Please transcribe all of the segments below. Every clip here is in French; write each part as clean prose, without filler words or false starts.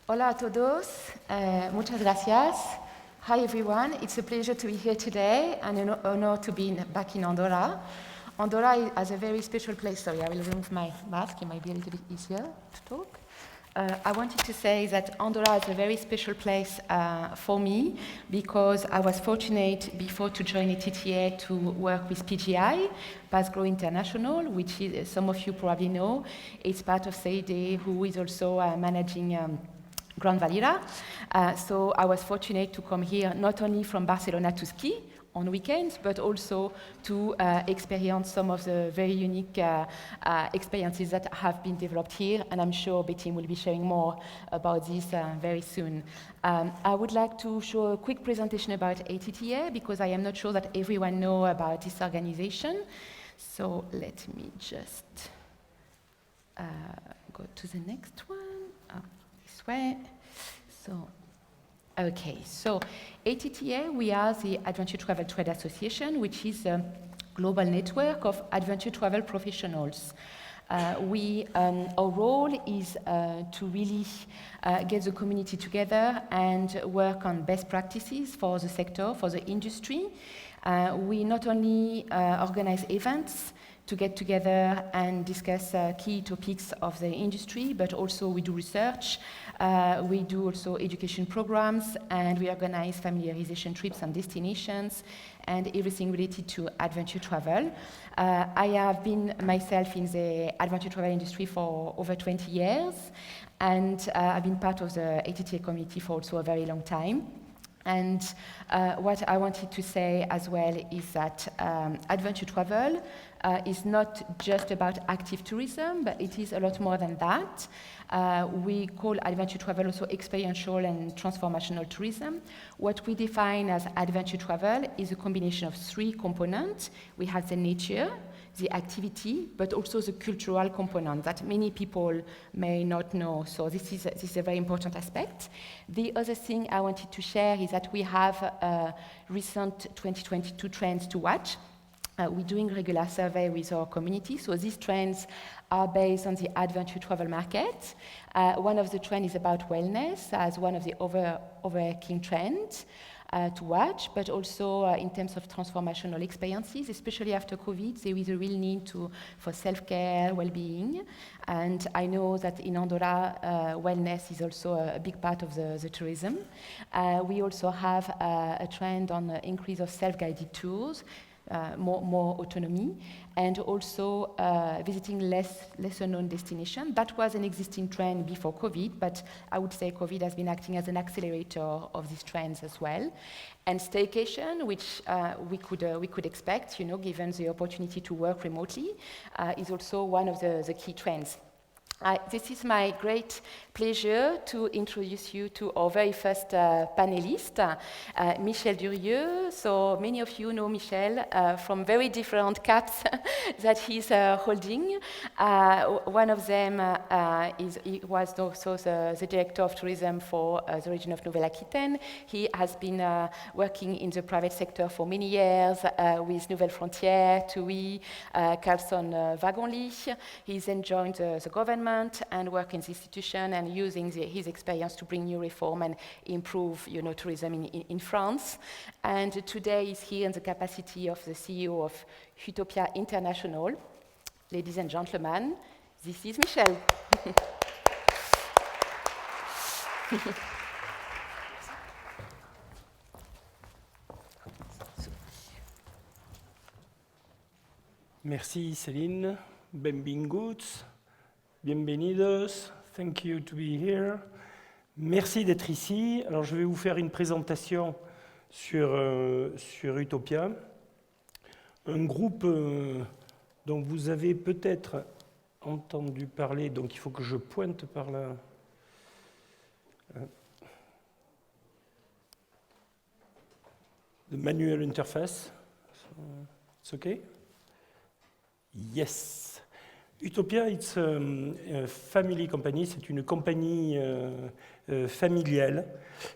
Hola a todos, muchas gracias. Hi everyone, it's a pleasure to be here today and an honor to be back in Andorra. Andorra has a very special place. Sorry, I will remove my mask, it might be a little bit easier to talk. I wanted to say that Andorra is a very special place for me because I was fortunate before to join ETTA to work with PGI, PassGrow International, which is, some of you probably know. It's part of CED, who is also managing Grand Valira. So I was fortunate to come here not only from Barcelona to ski on weekends, but also to experience some of the very unique experiences that have been developed here, and I'm sure Betty will be sharing more about this very soon. I would like to show a quick presentation about ATTA, because I am not sure that everyone knows about this organization. So let me just go to the next one. This way. So, okay, so ATTA, we are the Adventure Travel Trade Association, which is a global network of adventure travel professionals. Our role is to really get the community together and work on best practices for the sector, for the industry. We not only organize events to get together and discuss key topics of the industry, but also we do research, we do also education programs, and we organize familiarization trips and destinations, and everything related to adventure travel. I have been myself in the adventure travel industry for over 20 years, and I've been part of the ATTA community for also a very long time. And what I wanted to say as well is that adventure travel is not just about active tourism, but it is a lot more than that. We call adventure travel also experiential and transformational tourism. What we define as adventure travel is a combination of three components. We have the nature, the activity, but also the cultural component that many people may not know. So this is a very important aspect. The other thing I wanted to share is that we have recent 2022 trends to watch. We're doing regular survey with our community, so these trends are based on the adventure travel market. One of the trends is about wellness as one of the overarching trends to watch, but also in terms of transformational experiences, especially after COVID, there is a real need for self-care, well-being, and I know that in Andorra, wellness is also a big part of the tourism. We also have a trend on the increase of self-guided tours, more autonomy, and also visiting lesser known destinations. That was an existing trend before COVID, but I would say COVID has been acting as an accelerator of these trends as well. And staycation, which we could expect, given the opportunity to work remotely, is also one of the key trends. This is my great pleasure to introduce you to our very first panelist, Michel Durieux. So many of you know Michel from very different caps that he's holding. One of them he was also the director of tourism for the region of Nouvelle-Aquitaine. He has been working in the private sector for many years with Nouvelles Frontières, TUI, Carlson Wagonlit. He's then joined the government and work in the institution and using his experience to bring new reform and improve, tourism in France. And today he's here in the capacity of the CEO of Utopia International. Ladies and gentlemen, this is Michel. Merci Céline, benvinguts, bienvenidos, thank you to be here. Merci d'être ici. Alors je vais vous faire une présentation sur Utopia, un groupe dont vous avez peut-être entendu parler, donc il faut que je pointe par là. The manual interface, it's okay? Yes. Utopia, it's a family company, c'est une compagnie familiale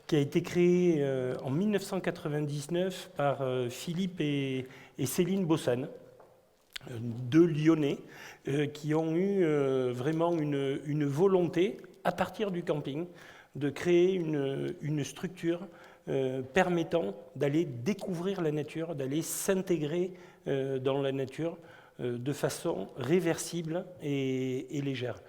qui a été créée en 1999 par Philippe et Céline Bossane, deux Lyonnais qui ont eu vraiment une volonté, à partir du camping, de créer une structure permettant d'aller découvrir la nature, d'aller s'intégrer dans la nature de façon réversible et légère.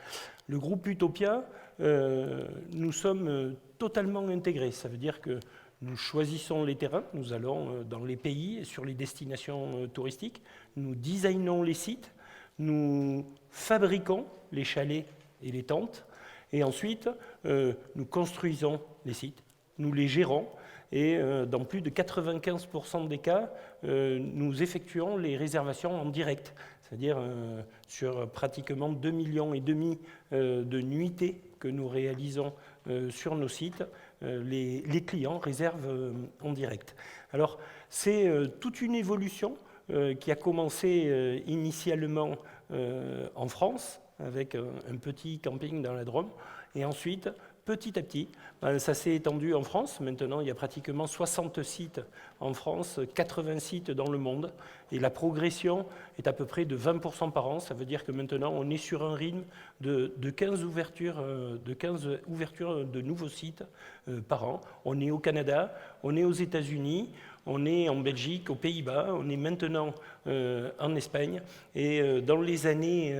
Le groupe Utopia, nous sommes totalement intégrés. Ça veut dire que nous choisissons les terrains, nous allons dans les pays et sur les destinations touristiques, nous designons les sites, nous fabriquons les chalets et les tentes, et ensuite nous construisons les sites, nous les gérons, et dans plus de 95% des cas, nous effectuons les réservations en direct, c'est-à-dire sur pratiquement 2,5 millions de nuitées que nous réalisons sur nos sites, les clients réservent en direct. Alors, c'est toute une évolution qui a commencé initialement en France, avec un petit camping dans la Drôme, et ensuite, petit à petit, ça s'est étendu en France. Maintenant, il y a pratiquement 60 sites en France, 80 sites dans le monde, et la progression est à peu près de 20% par an. Ça veut dire que maintenant, on est sur un rythme de 15 ouvertures de nouveaux sites par an. On est au Canada, on est aux États-Unis, on est en Belgique, aux Pays-Bas, on est maintenant en Espagne. Et dans les années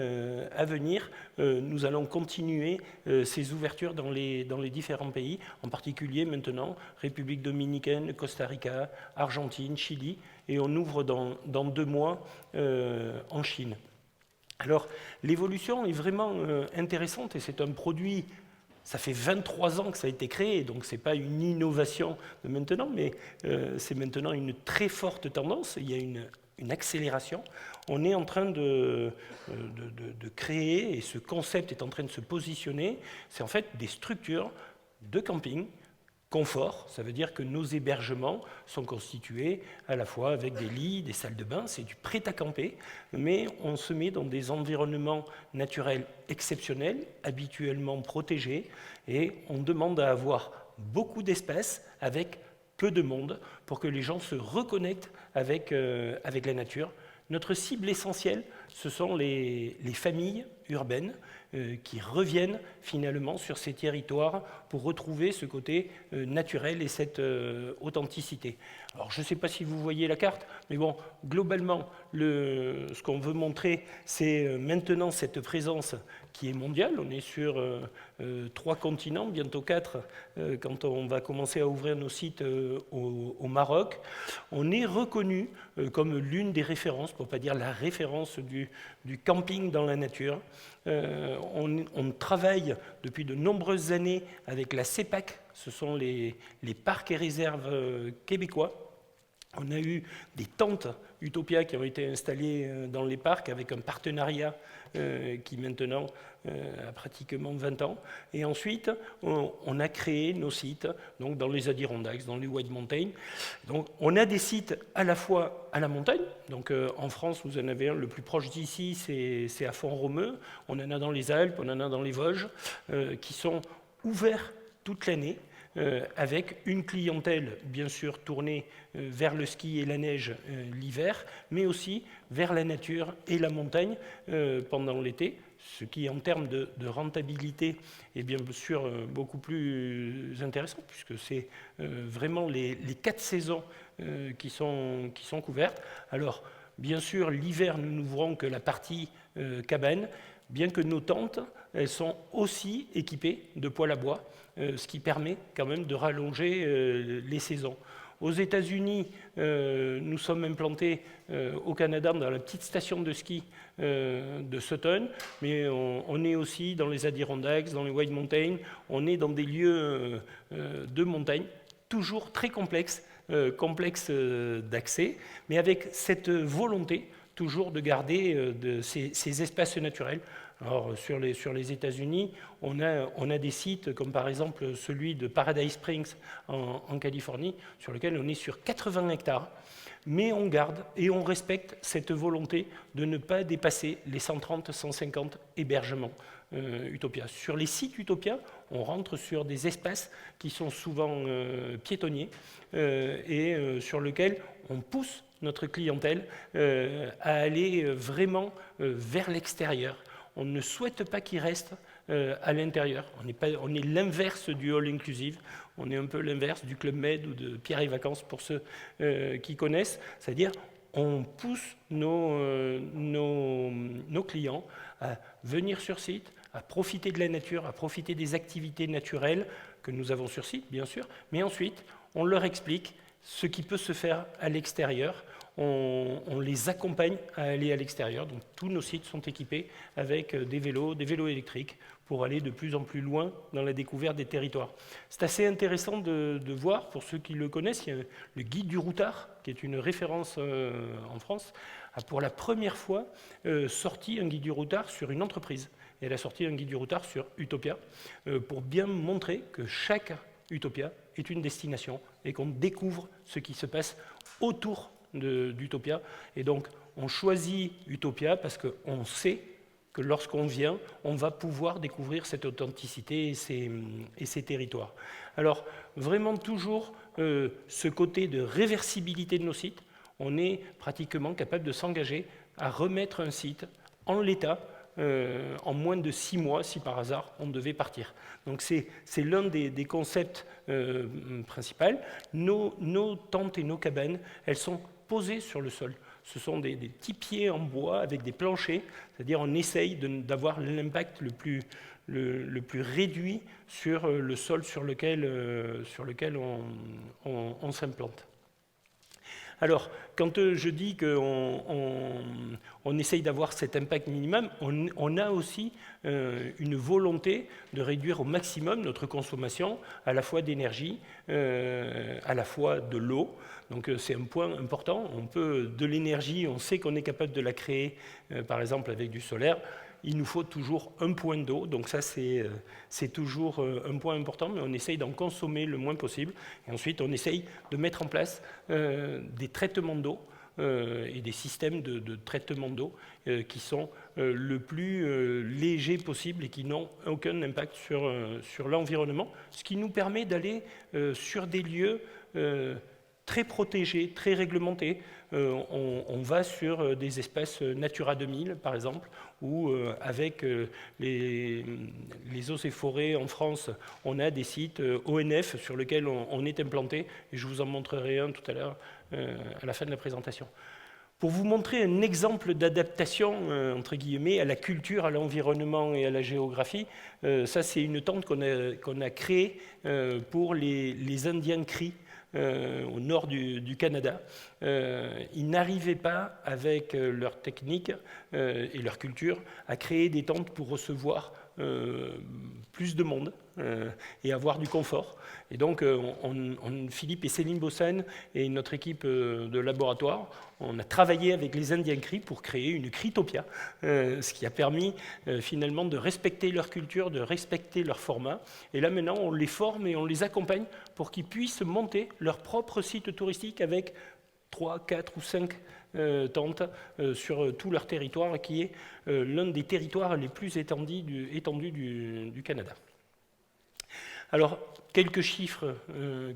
à venir, nous allons continuer ces ouvertures dans les différents pays, en particulier maintenant République dominicaine, Costa Rica, Argentine, Chili, et on ouvre dans 2 mois en Chine. Alors l'évolution est vraiment intéressante et c'est un produit. Ça fait 23 ans que ça a été créé, donc ce n'est pas une innovation de maintenant, mais c'est maintenant une très forte tendance. Il y a une accélération. On est en train de créer, et ce concept est en train de se positionner, c'est en fait des structures de camping, confort, ça veut dire que nos hébergements sont constitués à la fois avec des lits, des salles de bain, c'est du prêt-à-camper, mais on se met dans des environnements naturels exceptionnels, habituellement protégés, et on demande à avoir beaucoup d'espace avec peu de monde pour que les gens se reconnectent avec la nature. Notre cible essentielle, ce sont les familles urbaines qui reviennent finalement sur ces territoires pour retrouver ce côté naturel et cette authenticité. Alors je ne sais pas si vous voyez la carte, mais bon, globalement, ce qu'on veut montrer, c'est maintenant cette présence qui est mondiale. On est sur 3 continents, bientôt 4, quand on va commencer à ouvrir nos sites au Maroc. On est reconnu comme l'une des références, pour ne pas dire la référence du camping dans la nature. On travaille depuis de nombreuses années avec la CEPAC, ce sont les parcs et réserves québécois. On a eu des tentes Utopia qui ont été installées dans les parcs avec un partenariat qui maintenant a pratiquement 20 ans. Et ensuite, on a créé nos sites donc dans les Adirondacks, dans les White Mountains. Donc on a des sites à la fois à la montagne. Donc en France, vous en avez un, le plus proche d'ici, c'est à Font-Romeu. On en a dans les Alpes, on en a dans les Vosges, qui sont ouverts toute l'année. Avec une clientèle bien sûr tournée vers le ski et la neige l'hiver, mais aussi vers la nature et la montagne pendant l'été, ce qui en termes de rentabilité est bien sûr beaucoup plus intéressant, puisque c'est vraiment les 4 saisons qui sont couvertes. Alors bien sûr l'hiver nous n'ouvrons que la partie cabane, bien que nos tentes elles sont aussi équipées de poêle à bois, ce qui permet quand même de rallonger les saisons. Aux États-Unis, nous sommes implantés au Canada dans la petite station de ski de Sutton, mais on est aussi dans les Adirondacks, dans les White Mountains, on est dans des lieux de montagne, toujours très complexes d'accès, mais avec cette volonté toujours de garder ces espaces naturels. Alors, sur les États-Unis, on a des sites comme par exemple celui de Paradise Springs en Californie, sur lequel on est sur 80 hectares, mais on garde et on respecte cette volonté de ne pas dépasser les 130-150 hébergements Utopia. Sur les sites Utopia, on rentre sur des espaces qui sont souvent piétonniers et sur lesquels on pousse notre clientèle à aller vraiment vers l'extérieur. On ne souhaite pas qu'ils restent à l'intérieur. On est l'inverse du all inclusive, on est un peu l'inverse du Club Med ou de Pierre et Vacances pour ceux qui connaissent, c'est-à-dire on pousse nos clients à venir sur site, à profiter de la nature, à profiter des activités naturelles que nous avons sur site, bien sûr, mais ensuite, on leur explique ce qui peut se faire à l'extérieur. On les accompagne à aller à l'extérieur. Donc, tous nos sites sont équipés avec des vélos électriques pour aller de plus en plus loin dans la découverte des territoires. C'est assez intéressant de voir, pour ceux qui le connaissent, il y a le guide du routard, qui est une référence en France, a pour la première fois sorti un guide du routard sur une entreprise. Et elle a sorti un guide du routard sur Utopia pour bien montrer que chaque Utopia est une destination et qu'on découvre ce qui se passe autour d'Utopia. Et donc, on choisit Utopia parce qu'on sait que lorsqu'on vient, on va pouvoir découvrir cette authenticité et ces territoires. Alors, vraiment toujours ce côté de réversibilité de nos sites, on est pratiquement capable de s'engager à remettre un site en l'état en moins de 6 mois, si par hasard on devait partir. Donc c'est l'un des concepts principaux. Nos tentes et nos cabanes, elles sont posées sur le sol. Ce sont des petits pieds en bois avec des planchers, c'est-à-dire on essaye d'avoir l'impact le plus réduit sur le sol sur lequel on s'implante. Alors, quand je dis qu'on essaye d'avoir cet impact minimum, on a aussi une volonté de réduire au maximum notre consommation, à la fois d'énergie, à la fois de l'eau. Donc c'est un point important. De l'énergie, on sait qu'on est capable de la créer, par exemple avec du solaire. Il nous faut toujours un point d'eau, donc ça c'est toujours un point important, mais on essaye d'en consommer le moins possible. Et ensuite, on essaye de mettre en place des traitements d'eau et des systèmes de traitement d'eau qui sont le plus légers possible et qui n'ont aucun impact sur l'environnement, ce qui nous permet d'aller sur des lieux très protégés, très réglementés. On va sur des espaces Natura 2000, par exemple, où avec les eaux et forêts en France, on a des sites ONF sur lesquels on est implanté, et je vous en montrerai un tout à l'heure à la fin de la présentation. Pour vous montrer un exemple d'adaptation, entre guillemets, à la culture, à l'environnement et à la géographie, ça c'est une tente qu'on a créée pour les Indiens Cris, au nord du Canada. Ils n'arrivaient pas, avec leur technique et leur culture, à créer des tentes pour recevoir plus de monde et avoir du confort. Et donc, Philippe et Céline Bossan et notre équipe de laboratoire, on a travaillé avec les Indiens Cris pour créer une Critopia, ce qui a permis finalement de respecter leur culture, de respecter leur format. Et là maintenant, on les forme et on les accompagne pour qu'ils puissent monter leur propre site touristique avec 3, 4 ou 5 tentes sur tout leur territoire, qui est l'un des territoires les plus étendus du Canada. Alors, quelques chiffres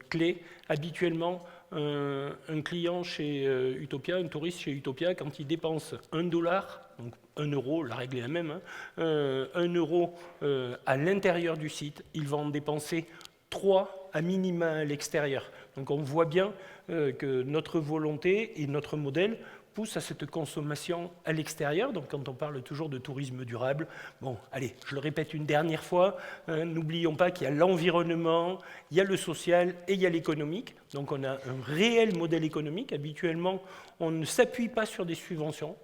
clés. Habituellement, un client chez Utopia, un touriste chez Utopia, quand il dépense $1, donc 1 euro, la règle est la même, hein, 1 euro à l'intérieur du site, il va en dépenser 3 à minima à l'extérieur. Donc on voit bien que notre volonté et notre modèle poussent à cette consommation à l'extérieur. Donc quand on parle toujours de tourisme durable, bon, allez, je le répète une dernière fois, n'oublions pas qu'il y a l'environnement, il y a le social et il y a l'économique. Donc on a un réel modèle économique. Habituellement, on ne s'appuie pas sur des subventions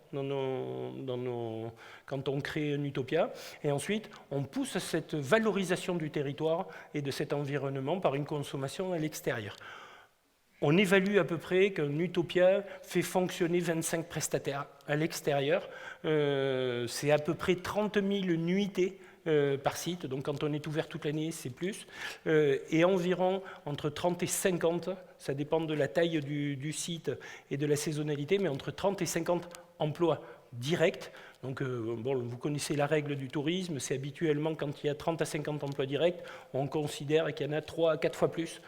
quand on crée un Utopia. Et ensuite, on pousse à cette valorisation du territoire et de cet environnement par une consommation à l'extérieur. On évalue à peu près qu'un Utopia fait fonctionner 25 prestataires à l'extérieur. C'est à peu près 30 000 nuitées par site, donc quand on est ouvert toute l'année, c'est plus. Et environ entre 30 et 50, ça dépend de la taille du site et de la saisonnalité, mais entre 30 et 50 emplois directs. Donc, bon, vous connaissez la règle du tourisme, c'est habituellement quand il y a 30 à 50 emplois directs, on considère qu'il y en a 3 à 4 fois plus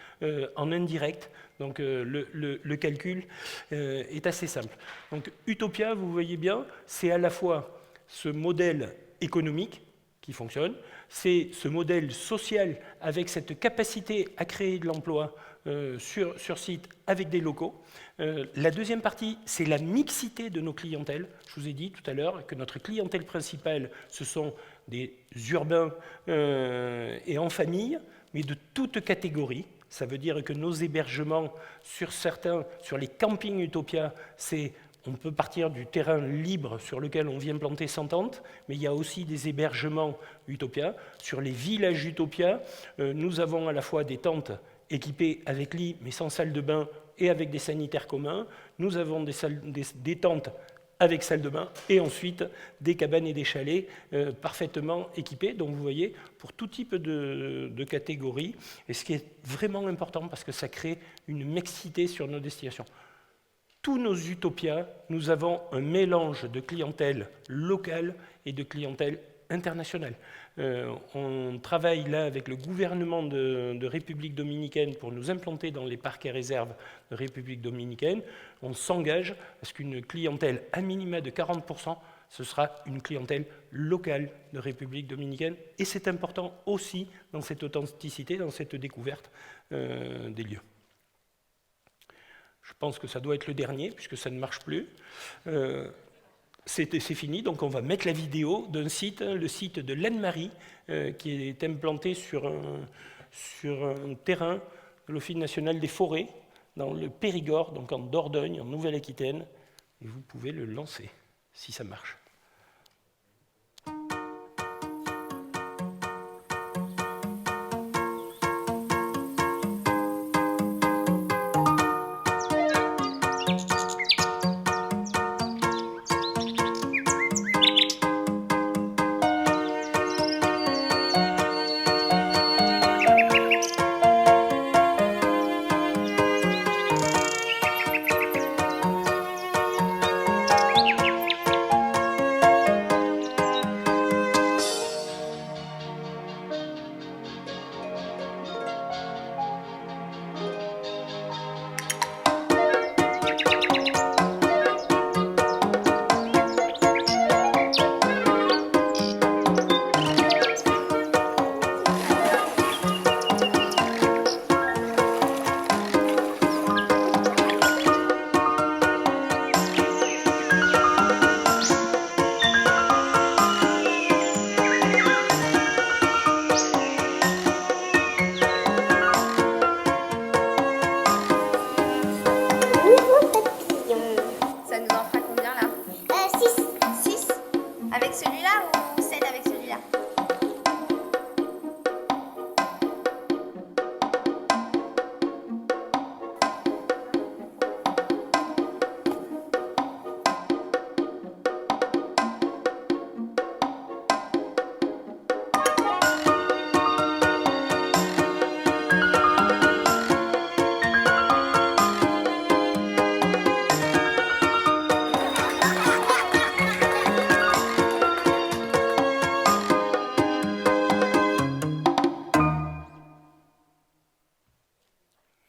en indirect. Donc le calcul est assez simple. Donc Utopia, vous voyez bien, c'est à la fois ce modèle économique qui fonctionne. C'est ce modèle social avec cette capacité à créer de l'emploi sur site avec des locaux. La deuxième partie, c'est la mixité de nos clientèles. Je vous ai dit tout à l'heure que notre clientèle principale, ce sont des urbains et en famille, mais de toutes catégories. Ça veut dire que nos hébergements, sur les campings Utopia, on peut partir du terrain libre sur lequel on vient planter 100 tentes, mais il y a aussi des hébergements Utopia. Sur les villages Utopia, nous avons à la fois des tentes équipées avec lit, mais sans salle de bain, et avec des sanitaires communs. Nous avons des tentes avec salle de bain, et ensuite des cabanes et des chalets parfaitement équipés. Donc vous voyez, pour tout type de catégories, et ce qui est vraiment important parce que ça crée une mixité sur nos destinations. Tous nos utopias, nous avons un mélange de clientèle locale et de clientèle internationale. On travaille là avec le gouvernement de République dominicaine pour nous implanter dans les parcs et réserves de République dominicaine. On s'engage à ce qu'une clientèle à minima de 40%, ce sera une clientèle locale de République dominicaine. Et c'est important aussi dans cette authenticité, dans cette découverte des lieux. Je pense que ça doit être le dernier, puisque ça ne marche plus. C'est fini, donc on va mettre la vidéo d'un site, le site de l'Anne-Marie, qui est implanté sur un terrain de l'Office national des forêts, dans le Périgord, donc en Dordogne, en Nouvelle-Aquitaine. Et vous pouvez le lancer, si ça marche.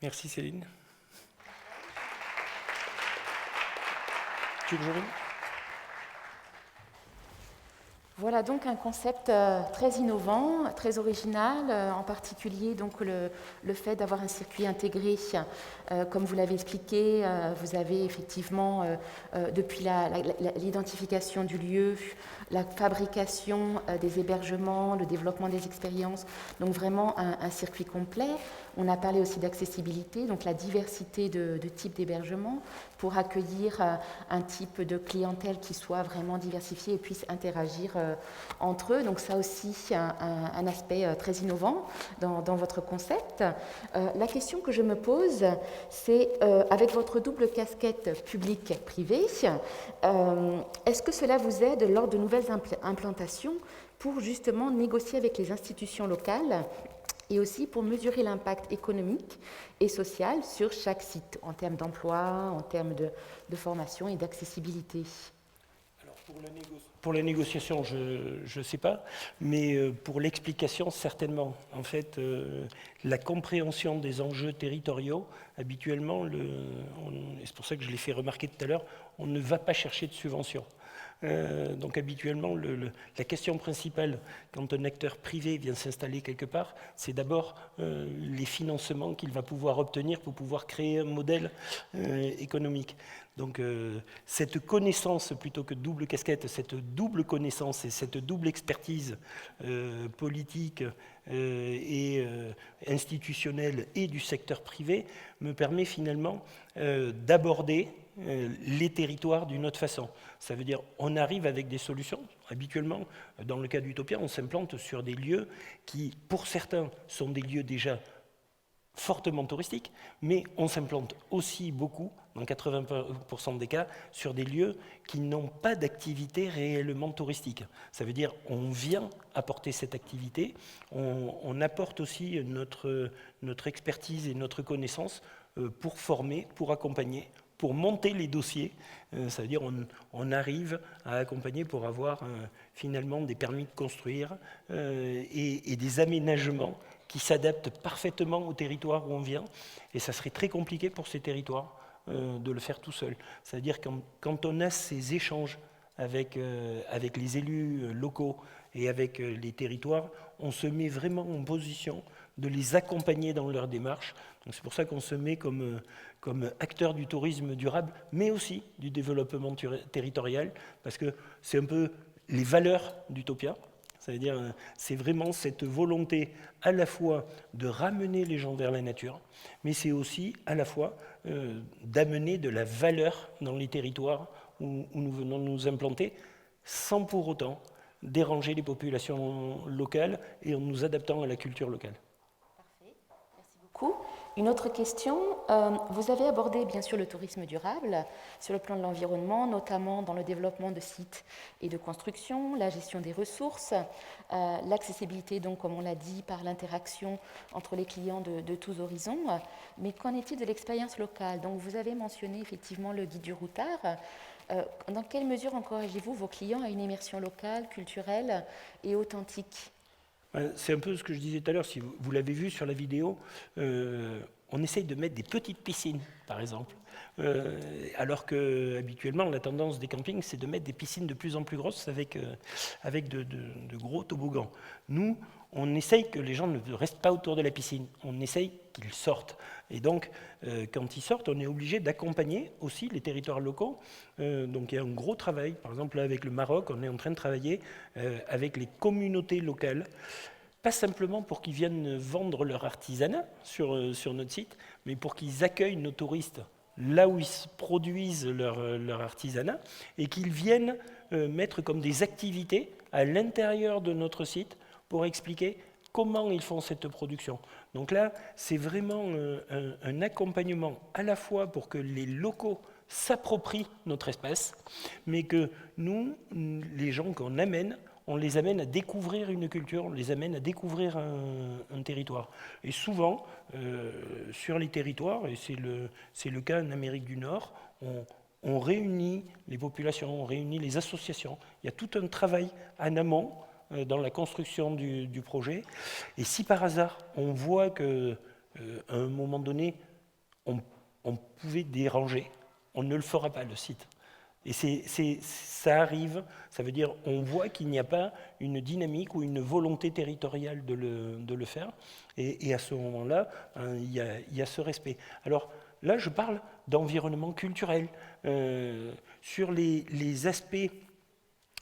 Merci Céline. Tu veux que je revienne ? Voilà donc un concept très innovant, très original, en particulier donc le fait d'avoir un circuit intégré. Comme vous l'avez expliqué, vous avez effectivement, depuis l'identification du lieu, la fabrication des hébergements, le développement des expériences, donc vraiment un circuit complet. On a parlé aussi d'accessibilité, donc la diversité de types d'hébergements pour accueillir un type de clientèle qui soit vraiment diversifié et puisse interagir entre eux. Donc ça aussi, un aspect très innovant dans votre concept. La question que je me pose, c'est avec votre double casquette publique-privée, est-ce que cela vous aide lors de nouvelles implantations pour justement négocier avec les institutions locales et aussi pour mesurer l'impact économique et social sur chaque site, en termes d'emploi, en termes de formation et d'accessibilité? Alors pour la négociation, je ne sais pas, mais pour l'explication, certainement. En fait, la compréhension des enjeux territoriaux, habituellement, et c'est pour ça que je l'ai fait remarquer tout à l'heure, on ne va pas chercher de subventions. Donc habituellement, la question principale quand un acteur privé vient s'installer quelque part, c'est d'abord les financements qu'il va pouvoir obtenir pour pouvoir créer un modèle économique. Donc cette connaissance, plutôt que double casquette, cette double connaissance et cette double expertise politique et institutionnelle et du secteur privé me permet finalement d'aborder les territoires d'une autre façon. Ça veut dire on arrive avec des solutions. Habituellement, dans le cas d'Utopia, on s'implante sur des lieux qui, pour certains, sont des lieux déjà fortement touristiques, mais on s'implante aussi beaucoup, dans 80% des cas, sur des lieux qui n'ont pas d'activité réellement touristique. Ça veut dire on vient apporter cette activité, on apporte aussi notre expertise et notre connaissance pour former, pour accompagner, pour monter les dossiers. Ça veut dire on arrive à accompagner pour avoir finalement des permis de construire et des aménagements qui s'adaptent parfaitement au territoire où on vient. Et ça serait très compliqué pour ces territoires de le faire tout seul. C'est-à-dire quand on a ces échanges avec les élus locaux et avec les territoires, on se met vraiment en position de les accompagner dans leur démarche. Donc c'est pour ça qu'on se met comme acteur du tourisme durable, mais aussi du développement territorial, parce que c'est un peu les valeurs d'Utopia. C'est-à-dire, c'est vraiment cette volonté à la fois de ramener les gens vers la nature, mais c'est aussi à la fois d'amener de la valeur dans les territoires où nous venons nous implanter, sans pour autant déranger les populations locales et en nous adaptant à la culture locale. Parfait, merci beaucoup. Une autre question, vous avez abordé bien sûr le tourisme durable sur le plan de l'environnement, notamment dans le développement de sites et de construction, la gestion des ressources, l'accessibilité, donc comme on l'a dit, par l'interaction entre les clients de tous horizons. Mais qu'en est-il de l'expérience locale? Donc vous avez mentionné effectivement le guide du routard. Dans quelle mesure encouragez-vous vos clients à une immersion locale, culturelle et authentique? C'est un peu ce que je disais tout à l'heure, si vous l'avez vu sur la vidéo, on essaye de mettre des petites piscines, par exemple. Alors que habituellement, la tendance des campings, c'est de mettre des piscines de plus en plus grosses avec de gros toboggans. Nous, on essaye que les gens ne restent pas autour de la piscine, on essaye qu'ils sortent. Et donc, quand ils sortent, on est obligé d'accompagner aussi les territoires locaux. Donc il y a un gros travail, par exemple là, avec le Maroc, on est en train de travailler avec les communautés locales, pas simplement pour qu'ils viennent vendre leur artisanat sur notre site, mais pour qu'ils accueillent nos touristes là où ils produisent leur artisanat et qu'ils viennent mettre comme des activités à l'intérieur de notre site pour expliquer comment ils font cette production. Donc là, c'est vraiment un accompagnement à la fois pour que les locaux s'approprient notre espace, mais que nous, les gens qu'on amène, on les amène à découvrir une culture, on les amène à découvrir un territoire. Et souvent, sur les territoires, et c'est le cas en Amérique du Nord, on réunit les populations, on réunit les associations. Il y a tout un travail en amont dans la construction du projet. Et si par hasard, on voit qu'à un moment donné, on pouvait déranger, on ne le fera pas, le site. Et ça arrive, ça veut dire on voit qu'il n'y a pas une dynamique ou une volonté territoriale de le faire. Et à ce moment-là, il y a ce respect. Alors là, je parle d'environnement culturel. Sur les aspects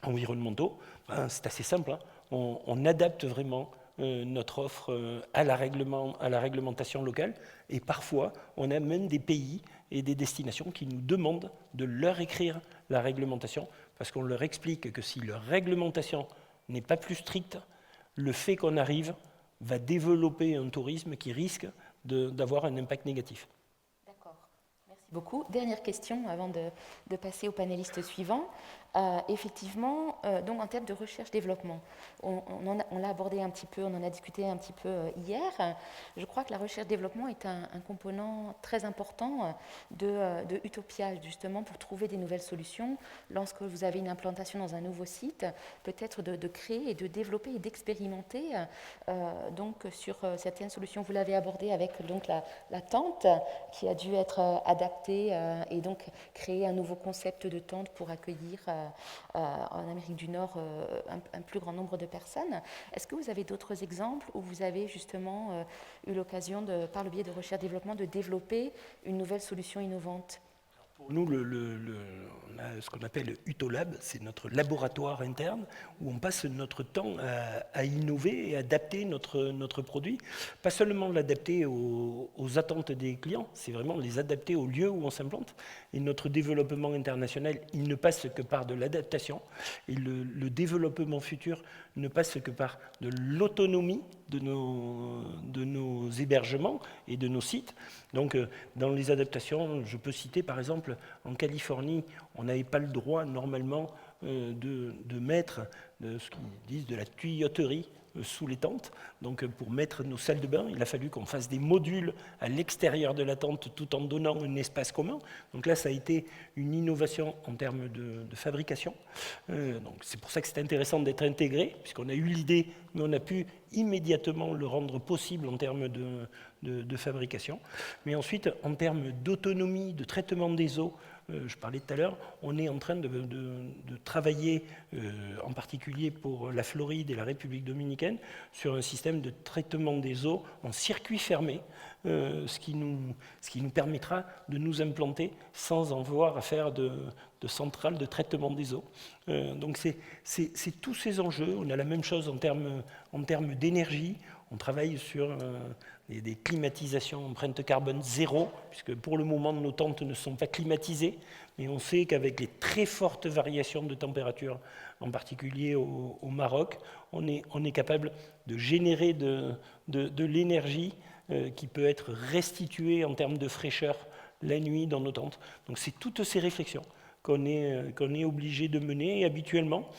environnementaux, c'est assez simple. On adapte vraiment notre offre à la réglementation locale. Et parfois, on a même des pays et des destinations qui nous demandent de leur écrire la réglementation, parce qu'on leur explique que si leur réglementation n'est pas plus stricte, le fait qu'on arrive va développer un tourisme qui risque d'avoir un impact négatif. D'accord, merci beaucoup. Dernière question avant de passer au panéliste suivant. Effectivement, donc en termes de recherche-développement, on l'a abordé un petit peu, on en a discuté un petit peu hier. Je crois que la recherche-développement est un component très important de Utopia, justement, pour trouver des nouvelles solutions. Lorsque vous avez une implantation dans un nouveau site, peut-être de créer et de développer et d'expérimenter donc sur certaines solutions. Vous l'avez abordé avec donc la tente qui a dû être adaptée et donc créer un nouveau concept de tente pour accueillir en Amérique du Nord un plus grand nombre de personnes. Est-ce que vous avez d'autres exemples où vous avez justement eu l'occasion, par le biais de recherche-développement, de développer une nouvelle solution innovante? Pour nous, on a ce qu'on appelle Utolab, c'est notre laboratoire interne où on passe notre temps à innover et adapter notre produit. Pas seulement l'adapter aux attentes des clients, c'est vraiment les adapter au lieu où on s'implante. Et notre développement international, il ne passe que par de l'adaptation. Et le développement futur ne passe que par de l'autonomie de nos hébergements et de nos sites. Donc, dans les adaptations, je peux citer par exemple, en Californie, on n'avait pas le droit normalement de mettre ce qu'ils disent de la tuyauterie sous les tentes. Donc pour mettre nos salles de bain, il a fallu qu'on fasse des modules à l'extérieur de la tente tout en donnant un espace commun. Donc là, ça a été une innovation en termes de fabrication. Donc c'est pour ça que c'est intéressant d'être intégré, puisqu'on a eu l'idée, mais on a pu immédiatement le rendre possible en termes de fabrication. Mais ensuite, en termes d'autonomie, de traitement des eaux, je parlais tout à l'heure, on est en train de travailler, en particulier pour la Floride et la République dominicaine, sur un système de traitement des eaux en circuit fermé, ce qui nous permettra de nous implanter sans avoir à faire de centrale de traitement des eaux. Donc c'est tous ces enjeux. On a la même chose en termes d'énergie. On travaille sur des climatisations empreinte carbone zéro, puisque pour le moment nos tentes ne sont pas climatisées, mais on sait qu'avec les très fortes variations de température, en particulier au Maroc, on est capable de générer de l'énergie qui peut être restituée en termes de fraîcheur la nuit dans nos tentes. Donc c'est toutes ces réflexions qu'on est obligé de mener, et habituellement,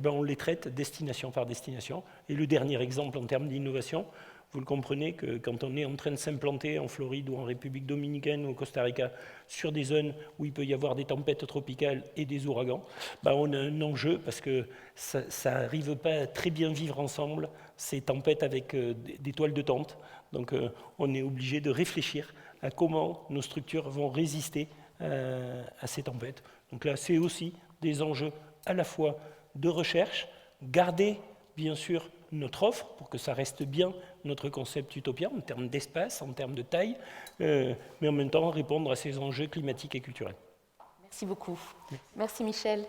on les traite destination par destination. Et le dernier exemple en termes d'innovation, vous le comprenez que quand on est en train de s'implanter en Floride ou en République dominicaine ou au Costa Rica sur des zones où il peut y avoir des tempêtes tropicales et des ouragans, on a un enjeu parce que ça n'arrive pas à très bien vivre ensemble, ces tempêtes avec des toiles de tente. Donc on est obligé de réfléchir à comment nos structures vont résister à ces tempêtes. Donc là, c'est aussi des enjeux à la fois de recherche, garder bien sûr notre offre pour que ça reste bien notre concept utopien en termes d'espace, en termes de taille, mais en même temps répondre à ces enjeux climatiques et culturels. Merci beaucoup. Merci Michel.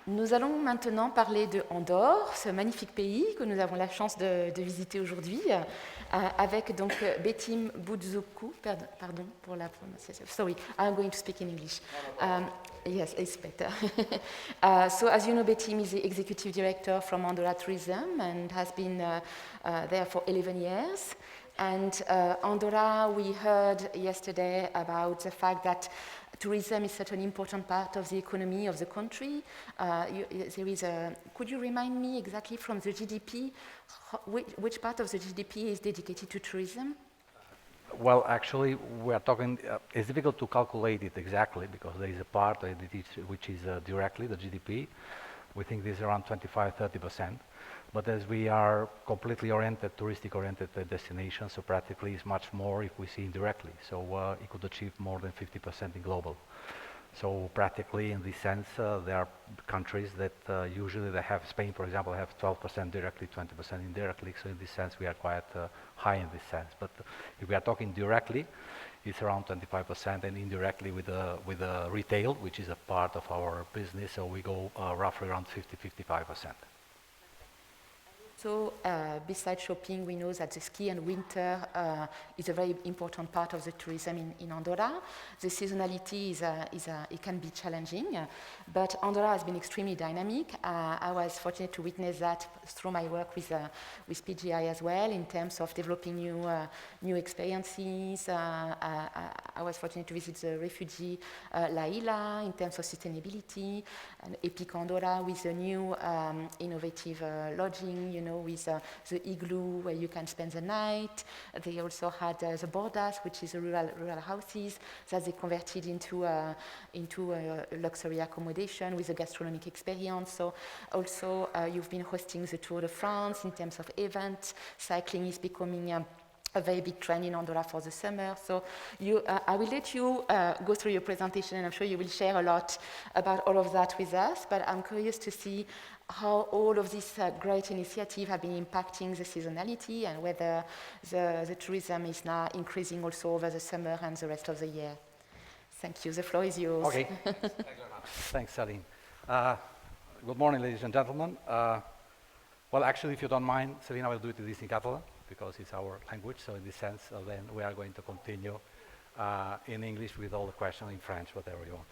Nous allons maintenant parler de Andorre, ce magnifique pays que nous avons la chance de visiter aujourd'hui, avec donc Betim Boudzoku. Pardon pour la prononciation. Sorry, I'm going to speak in English. Yes, it's better. So as you know, Betim is the executive director from Andorra Tourism and has been there for 11 years. And Andorra, we heard yesterday about the fact that tourism is such an important part of the economy of the country. Could you remind me exactly from the GDP, which part of the GDP is dedicated to tourism? Well, actually, we are talking, it's difficult to calculate it exactly because there is a part which is directly the GDP. We think this is around 25-30%. But as we are completely touristic-oriented destination, so practically it's much more if we see indirectly. So it could achieve more than 50% in global. So practically, in this sense, there are countries that usually they have, Spain, for example, have 12% directly, 20% indirectly. So in this sense, we are quite high in this sense. But if we are talking directly, it's around 25%, and indirectly with the retail, which is a part of our business, so we go roughly around 50-55%. So besides shopping, we know that the ski and winter is a very important part of the tourism in Andorra. The seasonality it can be challenging, but Andorra has been extremely dynamic. I was fortunate to witness that through my work with PGI as well, in terms of developing new experiences. I was fortunate to visit the refugee La Isla in terms of sustainability, and Epic Andorra with a new innovative lodging, with the igloo where you can spend the night. They also had the bordas, which is rural houses that they converted into luxury accommodation with a gastronomic experience. So also you've been hosting the Tour de France in terms of events. Cycling is becoming a very big trend in Andorra for the summer. So I will let you go through your presentation, and I'm sure you will share a lot about all of that with us, but I'm curious to see how all of these great initiatives have been impacting the seasonality and whether the tourism is now increasing also over the summer and the rest of the year. Thank you. The floor is yours. Okay. Thanks very much. Thanks, Celine. Good morning, ladies and gentlemen. Well, actually, if you don't mind, Celine, I will do it in Catalan because it's our language. So in this sense, then we are going to continue in English with all the questions in French, whatever you want.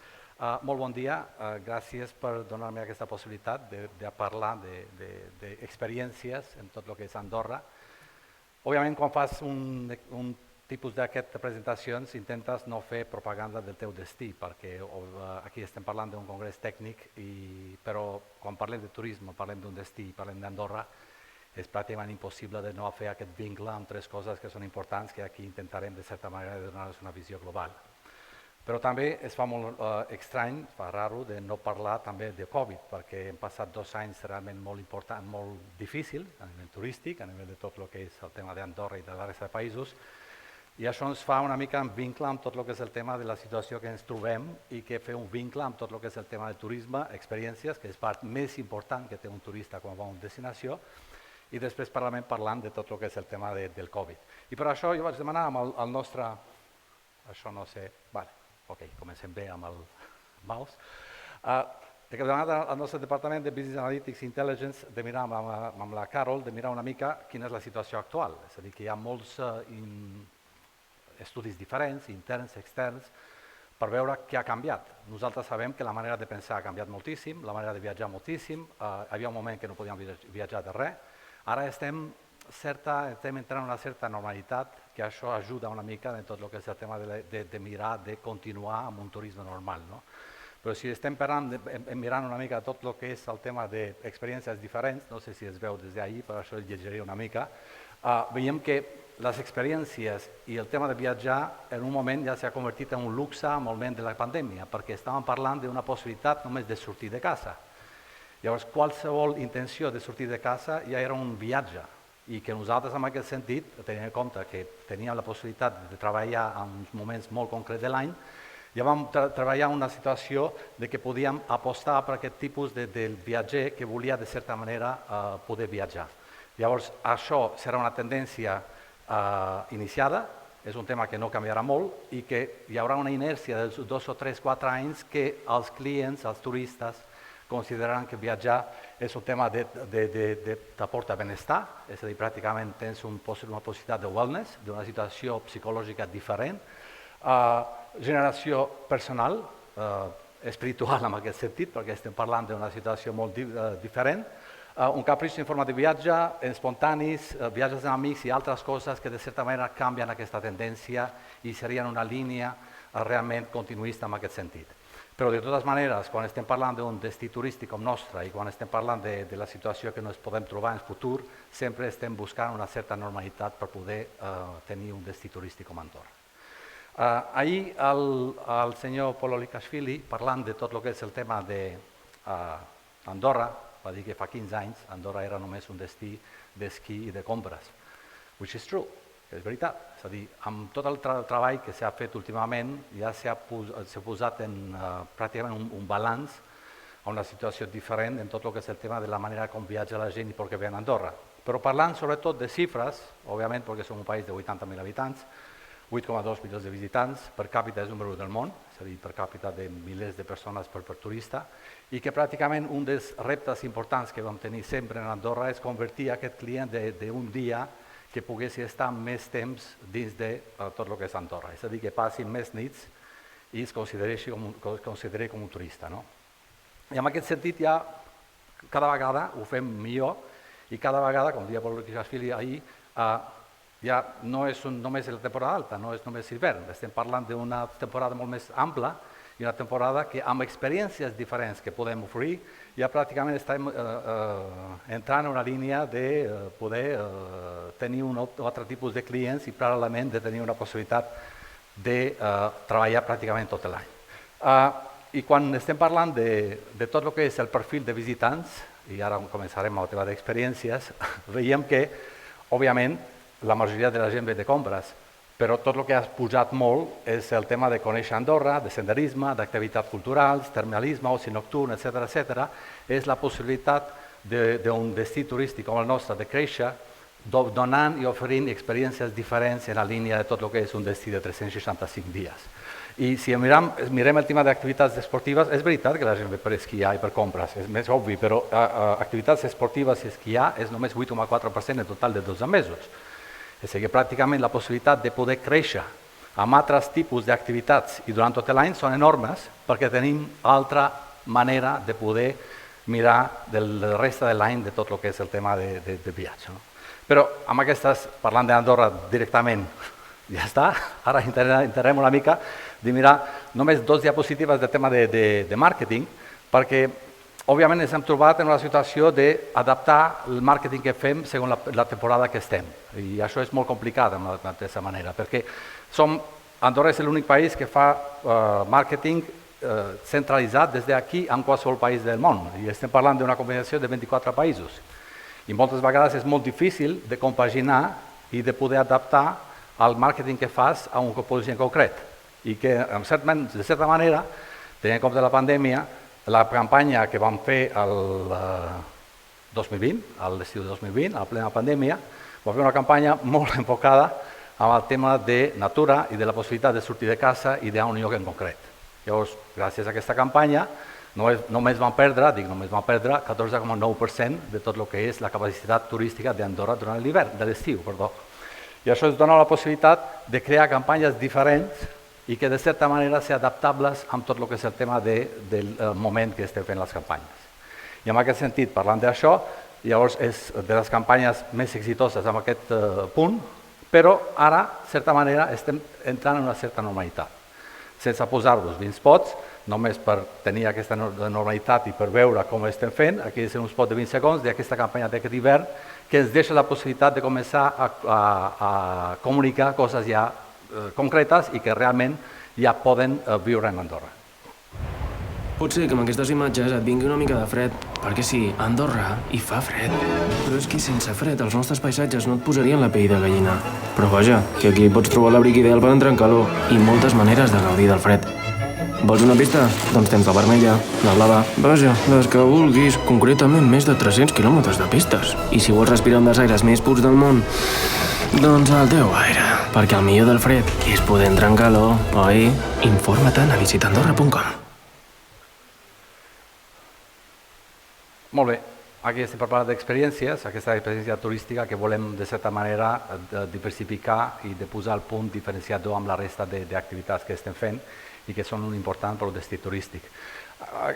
Molt bon dia, gràcies per donar-me aquesta possibilitat de parlar d'experiències en tot el que és Andorra. Òbviament, quan fas un tipus d'aquestes presentacions, intentes no fer propaganda del teu destí, perquè aquí estem parlant d'un congrés tècnic, però quan parlem de turisme, parlem d'un destí, parlem d'Andorra, és pràcticament impossible de no fer aquest vincle amb tres coses que són importants, que aquí intentarem, de certa manera, de donar-los una visió global. Però també es fa molt estrany, fa raro, de no parlar també de Covid, perquè hem passat 2 anys realment molt important, molt difícil, a nivell turístic, a nivell de tot el que és el tema d'Andorra i de la resta de països, i això ens fa una mica en vincle amb tot el que és el tema de la situació que ens trobem i que fer un vincle amb tot el que és el tema de turisme, experiències, que és part més important que té un turista quan va a una destinació, i després parlant de tot el que és el tema del Covid. I per això jo vaig demanar amb el nostre... Això no sé... Vale. Ok, comencem bé amb el mouse. He demanat al nostre departament de Business Analytics i Intelligence de mirar amb la Carol, de mirar una mica quina és la situació actual. És a dir, que hi ha molts estudis diferents, interns, externs, per veure què ha canviat. Nosaltres sabem que la manera de pensar ha canviat moltíssim, la manera de viatjar moltíssim. Hi havia un moment que no podíem viatjar de res. Ara estem entrant en una certa normalitat, que això ajuda una mica en tot el que és el tema de mirar, de continuar amb un turisme normal. Però si estem mirant una mica tot el que és el tema d'experiències diferents, no sé si es veu des d'ahir, per això llegiré una mica, veiem que les experiències i el tema de viatjar en un moment ja s'ha convertit en un luxe al moment de la pandèmia, perquè estàvem parlant d'una possibilitat només de sortir de casa. Llavors, qualsevol intenció de sortir de casa ja era un viatge, i que nosaltres, en aquest sentit, tenint en compte que teníem la possibilitat de treballar en uns moments molt concrets de l'any, ja vam treballar en una situació de que podíem apostar per aquest tipus de viatger que volia, de certa manera, poder viatjar. Llavors, això serà una tendència iniciada, és un tema que no canviarà molt i que hi haurà una inèrcia de 2 o 3, 4 anys que els clients, els turistes, consideraran que viatjar és un tema que t'aporta benestar, és a dir, pràcticament tens una possibilitat de wellness, d'una situació psicològica diferent, generació personal, espiritual en aquest sentit, perquè estem parlant d'una situació molt diferent, un capritx en forma de viatge, espontanis, viatges amb amics i altres coses que de certa manera canvien aquesta tendència i serien una línia realment continuista en aquest sentit. Però de totes maneres, quan estem parlant d'un destí turístic com nostre i quan estem parlant de la situació que ens podem trobar en el futur, sempre estem buscant una certa normalitat per poder tenir un destí turístic com Andorra. Ahir el senyor Pololikashvili, parlant de tot el que és el tema d'Andorra, va dir que fa 15 anys Andorra era només un destí d'esquí i de compres, which is true. És veritat, és a dir, amb tot el treball que s'ha fet últimament ja s'ha posat en pràcticament un balanç a una situació diferent en tot el que és el tema de la manera com viatja la gent i per què ve a Andorra. Però parlant sobretot de xifres, òbviament perquè som un país de 80.000 habitants, 8,2 milions de visitants, per càpita és número 1 del món, és a dir, per càpita de milers de persones per turista, i que pràcticament un dels reptes importants que vam tenir sempre en Andorra és convertir aquest client d'un dia que poguessi estar més temps dins de tot el que és Andorra. És a dir, que passin més nits i es consideri com un turista. I en aquest sentit ja cada vegada ho fem millor i cada vegada, com deia Pololikashvili ahir, ja no és només la temporada alta, no és només l'hivern. Estem parlant d'una temporada molt més ampla i una temporada que amb experiències diferents que podem oferir ja pràcticament estem entrant en una línia de poder tenir un altre tipus de clients i paral·lelament de tenir una possibilitat de treballar pràcticament tot l'any. I quan estem parlant de tot el que és el perfil de visitants, i ara començarem amb el tema d'experiències, veiem que, òbviament, la majoria de la gent ve de compres, però tot el que has pujat molt és el tema de conèixer Andorra, de senderisme, d'activitats culturals, termalisme, oci nocturn, etc. És la possibilitat d'un destí turístic com el nostre de créixer, donant i oferint experiències diferents en la línia de tot el que és un destí de 365 dies. I si mirem el tema d'activitats esportives, és veritat que la gent ve per esquiar i per compres, és més obvi, però activitats esportives i esquiar és només 8,4% en total de 12 mesos. És a dir, que pràcticament la possibilitat de poder créixer amb altres tipus d'activitats i durant tot l'any són enormes perquè tenim altra manera de poder mirar del resta de l'any de tot el que és el tema de viatge. No? Però amb aquestes, parlant d'Andorra directament, ja està. Ara intentarem una mica de mirar només 2 diapositives de tema de màrqueting, perquè òbviament ens hem trobat en una situació d'adaptar el màrqueting que fem segons la temporada que estem. I això és molt complicat de la mateixa manera, perquè Andorra és l'únic país que fa màrqueting centralitzat des d'aquí en qualsevol país del món. I estem parlant d'una combinació de 24 països. I moltes vegades és molt difícil de compaginar i de poder adaptar el màrqueting que fas a un propòsit en concret. I que, de certa manera, tenint en compte la pandèmia, la campanya que vam fer el 2020, a l'estiu de 2020, a plena pandèmia, va fer una campanya molt enfocada amb el tema de natura i de la possibilitat de sortir de casa i d'anar a un lloc en concret. Llavors, gràcies a aquesta campanya, només vam perdre 14,9% de tot el que és la capacitat turística d'Andorra durant l'hivern, de l'estiu, perdó. I això ens dona la possibilitat de crear campanyes diferents i que de certa manera ser adaptables amb tot el que és el tema del moment que estem fent les campanyes. I en aquest sentit, parlant d'això, llavors és de les campanyes més exitoses en aquest punt, però ara, de certa manera, estem entrant en una certa normalitat. Sense posar-vos 20 spots, només per tenir aquesta normalitat i per veure com ho estem fent, aquí és un spot de 20 segons d'aquesta campanya d'aquest hivern que ens deixa la possibilitat de començar a comunicar coses ja concretes i que realment ja poden viure en Andorra. Pot ser que amb aquestes imatges et vingui una mica de fred, perquè sí, a Andorra hi fa fred. Però és que sense fred els nostres paisatges no et posarien la pell de gallina. Però vaja, que aquí pots trobar l'abric ideal per entrar en calor i moltes maneres de gaudir del fred. Vols una pista? Doncs tens la vermella, la blava, vaja, les que vulguis, concretament més de 300 quilòmetres de pistes. I si vols respirar un dels aires més purs del món, doncs el teu aire, perquè el millor del fred és poder entrar en calor, oi? Informa-te'n a visitandorra.com. Molt bé, aquí estem per parlar d'experiències, aquesta experiència turística que volem de certa manera diversificar i de posar el punt diferenciador amb la resta d'activitats que estem fent i que són important per al destí turístic.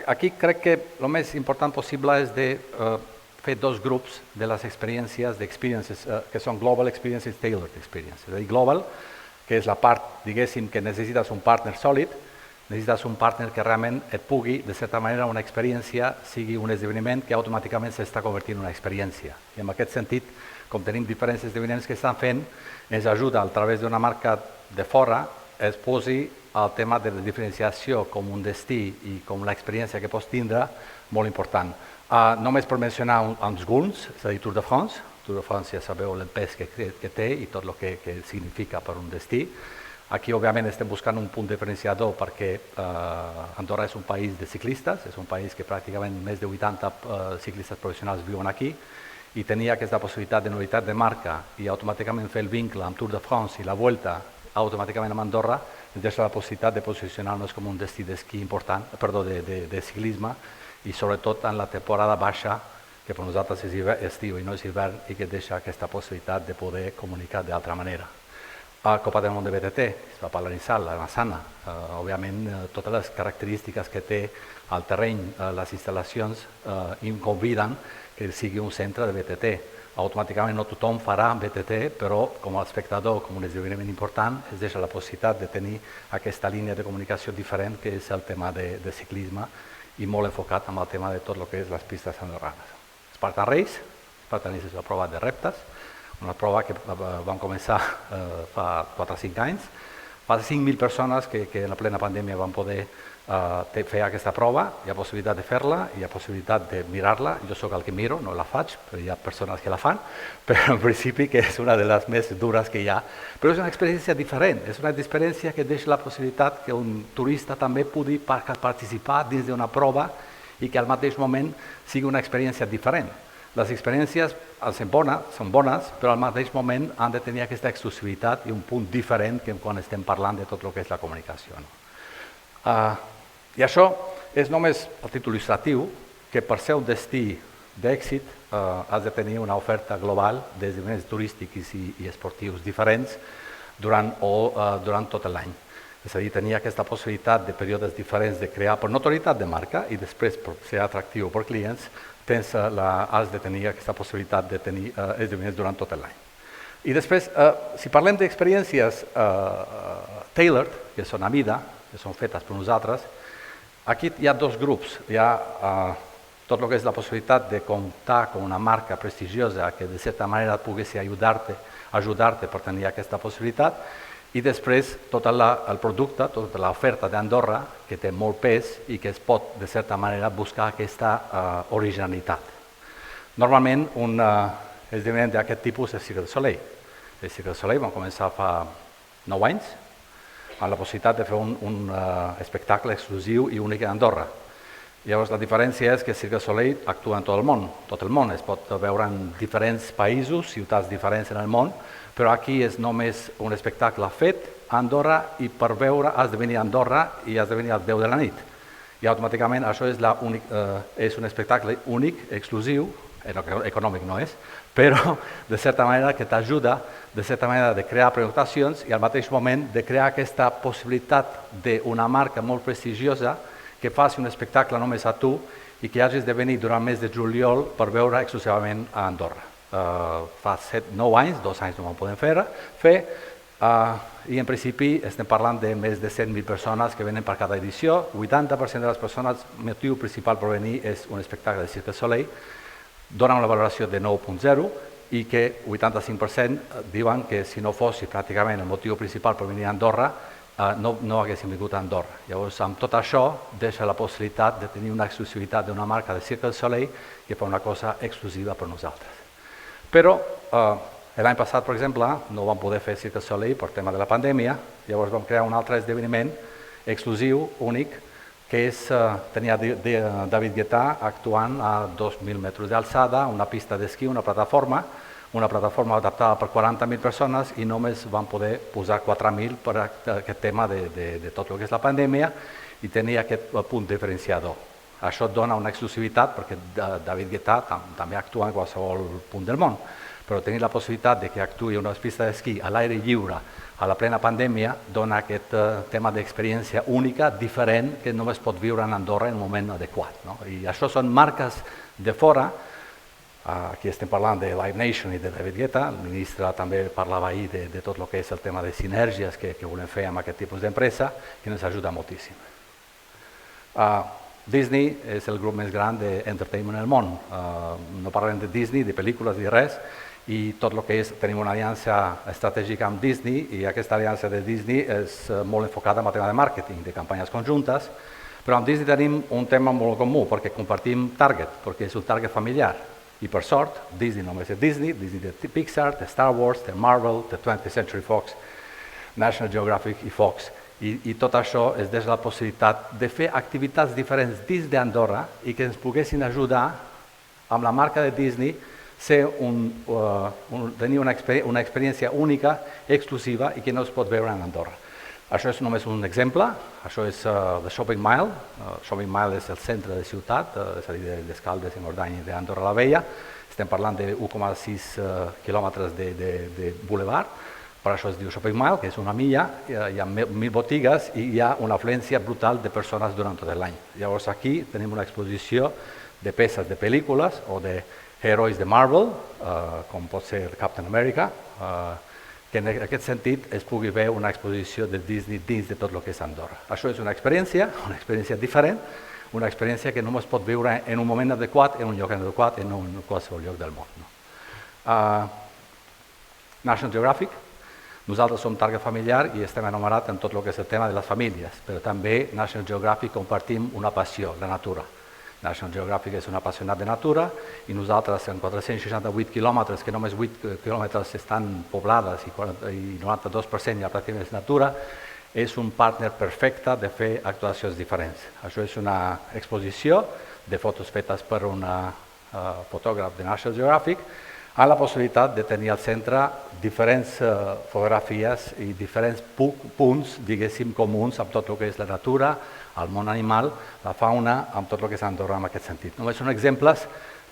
Aquí crec que el més important possible és de fer 2 grups de les experiències que són Global Experiences, Tailored Experiences. És a dir, Global, que és la part, diguéssim, que necessites un partner sòlid, necessites un partner que realment et pugui, de certa manera, una experiència sigui un esdeveniment que automàticament s'està convertint en una experiència. I en aquest sentit, com tenim diferents esdeveniments que estan fent, ens ajuda a través d'una marca de fora, es posi el tema de la diferenciació com un destí i com l'experiència que pots tindre molt important. Només per mencionar uns guns, és a dir, Tour de France. Tour de France ja sabeu el pes que té i tot el que significa per un destí. Aquí, òbviament, estem buscant un punt diferenciador perquè Andorra és un país de ciclistes, és un país que pràcticament més de 80 ciclistes professionals viuen aquí i tenir aquesta possibilitat de novetat de marca i automàticament fer el vincle amb Tour de France i la Vuelta automàticament amb Andorra ens deixa la possibilitat de posicionar-nos com un destí d'esquí important, perdó, de ciclisme i sobretot en la temporada baixa, que per nosaltres és estiu i no és hivern i que deixa aquesta possibilitat de poder comunicar d'altra manera. Copa del Món de BTT, es va parlar la Massana, òbviament totes les característiques que té el terreny, les instal·lacions, conviden que sigui un centre de BTT. Automàticament no tothom farà BTT, però com a espectador, com un esdeveniment important, es deixa la possibilitat de tenir aquesta línia de comunicació diferent que és el tema de ciclisme i molt enfocat en el tema de tot el que és les pistes andorranes. Spartan Race és la prova de reptes, una prova que vam començar fa 4 o 5 anys, fa 5.000 persones que en la plena pandèmia van poder fer aquesta prova, hi ha possibilitat de fer-la, hi ha possibilitat de mirar-la, jo sóc el que miro, no la faig, però hi ha persones que la fan, però en principi que és una de les més dures que hi ha, però és una experiència diferent, és una experiència que deixa la possibilitat que un turista també pugui participar dins d'una prova i que al mateix moment sigui una experiència diferent. Les experiències són bones, però al mateix moment han de tenir aquesta exclusivitat i un punt diferent que quan estem parlant de tot el que és la comunicació. I això és només el títol il·lustratiu, que per ser un destí d'èxit has de tenir una oferta global d'esdeveniments turístics i esportius diferents durant tot l'any. És a dir, tenir aquesta possibilitat de períodes diferents de crear per notorietat de marca i després per ser atractiu per clients, has de tenir aquesta possibilitat de tenir esdeveniments durant tot l'any. I després, si parlem d'experiències tailored, que són a mida, que són fetes per nosaltres, aquí hi ha dos grups. Hi ha tot el que és la possibilitat de comptar amb una marca prestigiosa que de certa manera pogués ajudar-te per tenir aquesta possibilitat, i després tot el producte, tota l'oferta d'Andorra, que té molt pes i que es pot, de certa manera, buscar aquesta originalitat. Normalment, un esdeveniment d'aquest tipus és Cirque du Soleil. El Cirque du Soleil vam començar fa 9 anys, amb la possibilitat de fer un espectacle exclusiu i únic a Andorra. Llavors, la diferència és que Cirque du Soleil actua en tot el món. Es pot veure en diferents països, ciutats diferents en el món, però aquí és només un espectacle fet a Andorra i per veure has de venir a Andorra i has de venir a les 10 de la nit. I automàticament això és un espectacle únic, exclusiu, econòmic no és, però de certa manera que t'ajuda de certa manera de crear preocupacions i al mateix moment de crear aquesta possibilitat d'una marca molt prestigiosa que faci un espectacle només a tu i que hagis de venir durant el mes de juliol per veure exclusivament a Andorra. Fa 9 anys, 2 anys no ho podem fer, i en principi estem parlant de més de 100.000 persones que venen per cada edició. 80% de les persones, el motiu principal per venir és un espectacle de Cirque du Soleil, donen una valoració de 9.0 i que 85% diuen que si no fos pràcticament el motiu principal per venir a Andorra, no haguéssim vingut a Andorra. Llavors, amb tot això, deixa la possibilitat de tenir una exclusivitat d'una marca de Cirque du Soleil que fa una cosa exclusiva per nosaltres. Però l'any passat, per exemple, no vam poder fer Cirque du Soleil per tema de la pandèmia, llavors vam crear un altre esdeveniment exclusiu, únic, que tenia David Guetta actuant a 2.000 metres d'alçada, una pista d'esquí, una plataforma adaptada per 40.000 persones i només vam poder posar 4.000 per aquest tema de tot el que és la pandèmia i tenir aquest punt diferenciador. Això dona una exclusivitat perquè David Guetta també actua en qualsevol punt del món, però tenir la possibilitat de que actuï en una pista d'esquí a l'aire lliure a la plena pandèmia dona aquest tema d'experiència única, diferent, que només pot viure en Andorra en un moment adequat. I això són marques de fora. Aquí estem parlant de Live Nation i de David Guetta. El ministre també parlava ahir de tot el que és el tema de sinergies que volem fer amb aquest tipus d'empresa, que ens ajuda moltíssim. Disney és el grup més gran d'entertainment en el món. No parlem de Disney, de pel·lícules ni res, i tot el que és, tenim una aliança estratègica amb Disney i aquesta aliança de Disney és molt enfocada en el tema de màrqueting, de campanyes conjuntes, però amb Disney tenim un tema molt comú perquè compartim target, perquè és un target familiar. I per sort, Disney només és Disney té Pixar, té Star Wars, té Marvel, té 20th Century Fox, National Geographic i Fox. I tot això ens deixa la possibilitat de fer activitats diferents dins d'Andorra i que ens poguessin ajudar amb la marca de Disney tenir una experiència única, exclusiva i que no es pot veure en Andorra. Això és només un exemple, això és The Shopping Mile. Shopping Mile és el centre de ciutat, és a dir, d'Escaldes, Engordany i d'Andorra la Vella. Estem parlant de 1,6 quilòmetres de boulevard, per això es diu Shopping Mile, que és una milla, hi ha 1.000 botigues i hi ha una afluència brutal de persones durant tot l'any. Llavors aquí tenim una exposició de peces de pel·lícules o d'herois de Marvel, com pot ser Captain America, que en aquest sentit es pugui veure una exposició de Disney dins de tot el que és Andorra. Això és una experiència diferent, una experiència que només pot viure en un moment adequat, en un lloc adequat, en qualsevol lloc del món. National Geographic. Nosaltres som target familiar i estem enumerats en tot el que és el tema de les famílies, però també National Geographic compartim una passió, la natura. National Geographic és un apassionat de natura i nosaltres en 468 quilòmetres, que només 8 quilòmetres estan poblades i 92% ja pràcticament és natura, és un partner perfecte de fer actuacions diferents. Això és una exposició de fotos fetes per un fotògraf de National Geographic, amb la possibilitat de tenir al centre diferents fotografies i diferents punts, diguéssim, comuns amb tot el que és la natura, el món animal, la fauna, amb tot el que és Andorra en aquest sentit. Només són exemples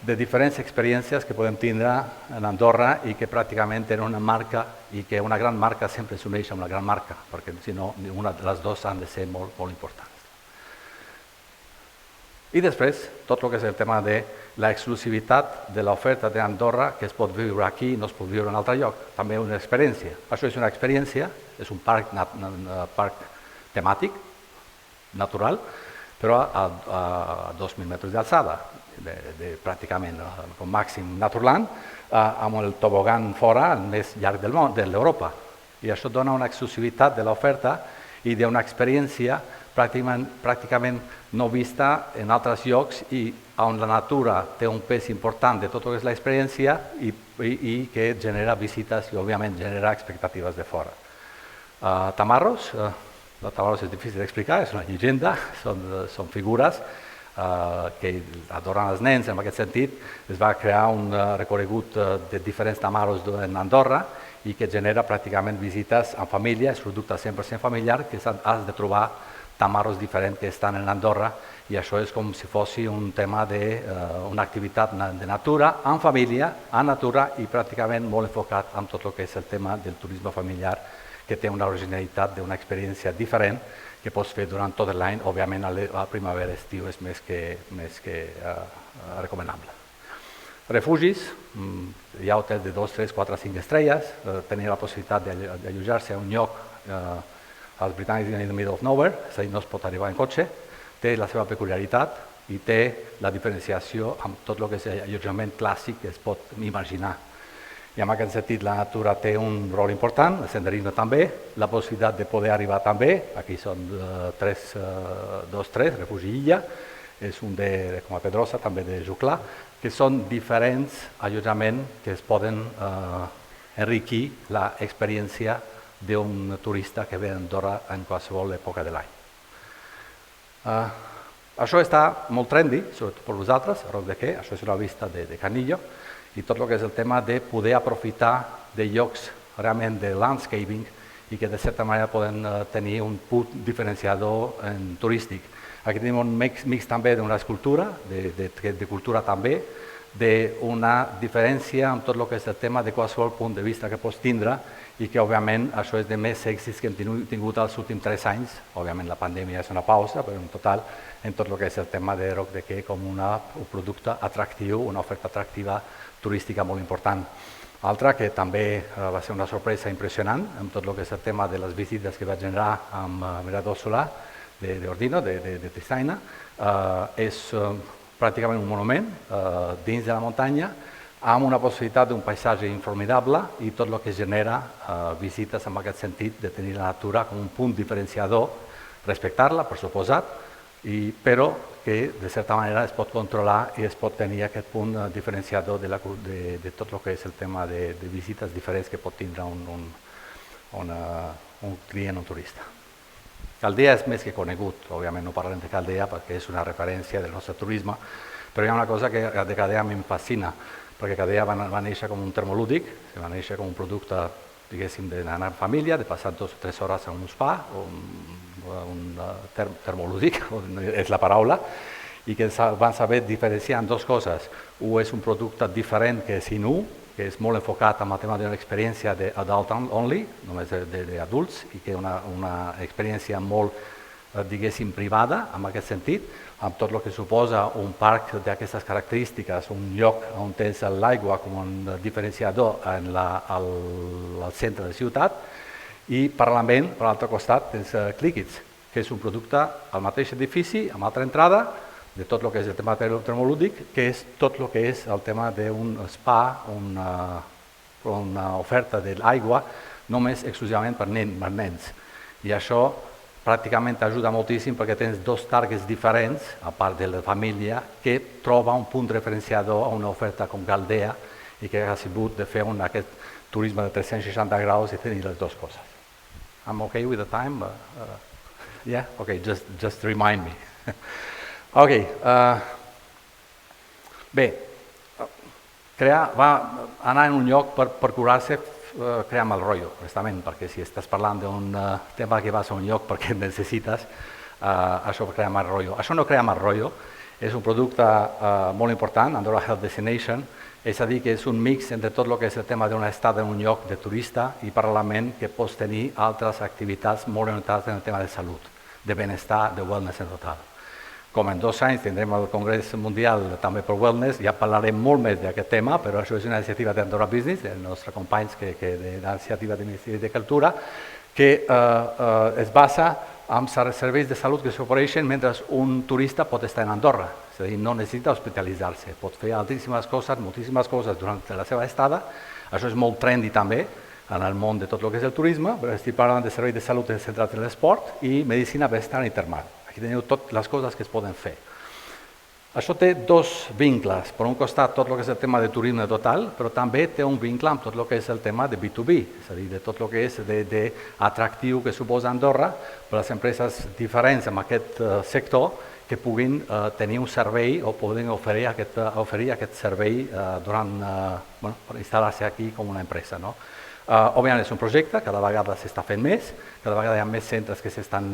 de diferents experiències que podem tindre en Andorra i que pràcticament tenen una marca i que una gran marca sempre s'uneix amb la gran marca, perquè si no, una de les dues han de ser molt, molt importants. I després, tot el que és el tema de l'exclusivitat de l'oferta d'Andorra, que es pot viure aquí i no es pot viure en altre lloc, també una experiència. Això és una experiència, és un parc temàtic, natural, però a 2.000 metres d'alçada, pràcticament com màxim Naturland, amb el tobogan fora, el més llarg del món, de l'Europa. I això dona una exclusivitat de l'oferta i d'una experiència pràcticament no vista en altres llocs i on la natura té un pes important de tot el que és l'experiència i que genera visites i, òbviament, genera expectatives de fora. Tamarros, Tamarros és difícil d'explicar, és una llegenda, són figures que adoren els nens. En aquest sentit, es va crear un recorregut de diferents tamarros en Andorra i que genera pràcticament visites en família, és producte 100% familiar, que has de trobar tamarros diferents que estan en Andorra i això és com si fos un tema d'una activitat de natura, en família, en natura i pràcticament molt enfocat en tot el que és el tema del turisme familiar, que té una originalitat d'una experiència diferent que pots fer durant tot l'any. Òbviament, a la primavera i estiu és més que recomanable. Refugis, hi ha hotels de 2, 3, 4, 5 estrelles, tenir la possibilitat d'allotjar-se a un lloc als britànics in the middle of nowhere, és a dir, no es pot arribar en cotxe, té la seva peculiaritat i té la diferenciació amb tot el que és allotjament clàssic que es pot imaginar. I en aquest sentit la natura té un rol important, el senderisme també, la possibilitat de poder arribar també, aquí són 2-3, Refugi Illa, és un com a Pedrosa, també de Juclà, que són diferents allotjaments que es poden enriquir l'experiència d'un turista que ve a Andorra en qualsevol època de l'any. Això està molt trendy, sobretot per vosaltres, a Roc de Què, això és una vista de Canillo, i tot el que és el tema de poder aprofitar de llocs realment de landscaping i que de certa manera poden tenir un punt diferenciador turístic. Aquí tenim un mix també d'una escultura, de cultura també, d'una diferència amb tot el que és el tema de qualsevol punt de vista que pots tindre i que, òbviament, això és de més èxits que hem tingut els últims 3 anys. Òbviament, la pandèmia és una pausa, però en total, en tot el que és el tema de Roc de Què com un producte atractiu, una oferta atractiva turística molt important. Altra, que també va ser una sorpresa impressionant, amb tot el que és el tema de les visites que va generar amb Mirador Solar d'Ordino, de Tristaina, és pràcticament un monument dins de la muntanya, amb una possibilitat d'un paisatge formidable i tot el que genera visites en aquest sentit de tenir la natura com un punt diferenciador, respectar-la, per suposat, però que de certa manera es pot controlar i es pot tenir aquest punt diferenciador de tot el que és el tema de visites diferents que pot tindre un client, un turista. Caldea és més que conegut, òbviament no parlarem de Caldea perquè és una referència del nostre turisme, però hi ha una cosa que de Caldea em fascina, perquè Caldea va néixer com un termolúdic, va néixer com un producte, diguéssim, d'anar en família, de passar 2 o 3 hores en un spa, un termolúdic, és la paraula, i que van saber diferenciar en 2 coses. Un és un producte diferent que és Inu, que és molt enfocat en el tema d'una experiència d'adult only, només d'adults, i que és una experiència molt, diguéssim, privada, en aquest sentit, amb tot el que suposa un parc d'aquestes característiques, un lloc on tens l'aigua com un diferenciador al centre de la ciutat, i paral·lelament, per l'altre costat, tens Clíquids, que és un producte al mateix edifici, amb altra entrada, de tot el que és el tema termolúdic, que és tot el que és el tema d'un spa, una oferta de l'aigua només exclusivament per nens. I això pràcticament ajuda moltíssim perquè tens dos targets diferents, a part de la família, que troba un punt referenciador a una oferta com Galdea i que ha sigut de fer aquest turisme de 360 graus i tenir les dues coses. I'm okay with the time? Yeah? Okay, just remind me. Okay. Bé, va anar en un lloc per curar-se, crea mal rotllo, honestament, perquè si estàs parlant d'un tema que vas a un lloc perquè el necessites, això crea mal rotllo. Això no crea mal rotllo, és un producte molt important, Andorra Health Destination, és a dir, que és un mix entre tot el que és el tema d'una estada en un lloc de turista i paral·lelament que pots tenir altres activitats molt orientades en el tema de salut, de benestar, de wellness en total. Com en 2 anys tindrem el Congrés Mundial també per Wellness, ja parlarem molt més d'aquest tema, però això és una iniciativa d'Andorra Business, dels nostres companys de l'iniciativa de Ministeri de Cultura, que es basa en serveis de salut que s'ofereixen mentre un turista pot estar en Andorra. És a dir, no necessita hospitalitzar-se, pot fer moltíssimes coses durant la seva estada. Això és molt trendy també en el món de tot el que és el turisme, però estic parlant de serveis de salut centrats en l'esport i medicina, benestar i termal. Aquí teniu totes les coses que es poden fer. Això té dos vincles. Per un costat, tot el que és el tema de turisme total, però també té un vincle amb tot el que és el tema de B2B, és a dir, de tot el que és d'atractiu que suposa Andorra per a les empreses diferents en aquest sector que puguin tenir un servei o puguin oferir aquest servei per instal·lar-se aquí com una empresa. Òbviament és un projecte, cada vegada s'està fent més, cada vegada hi ha més centres que s'estan...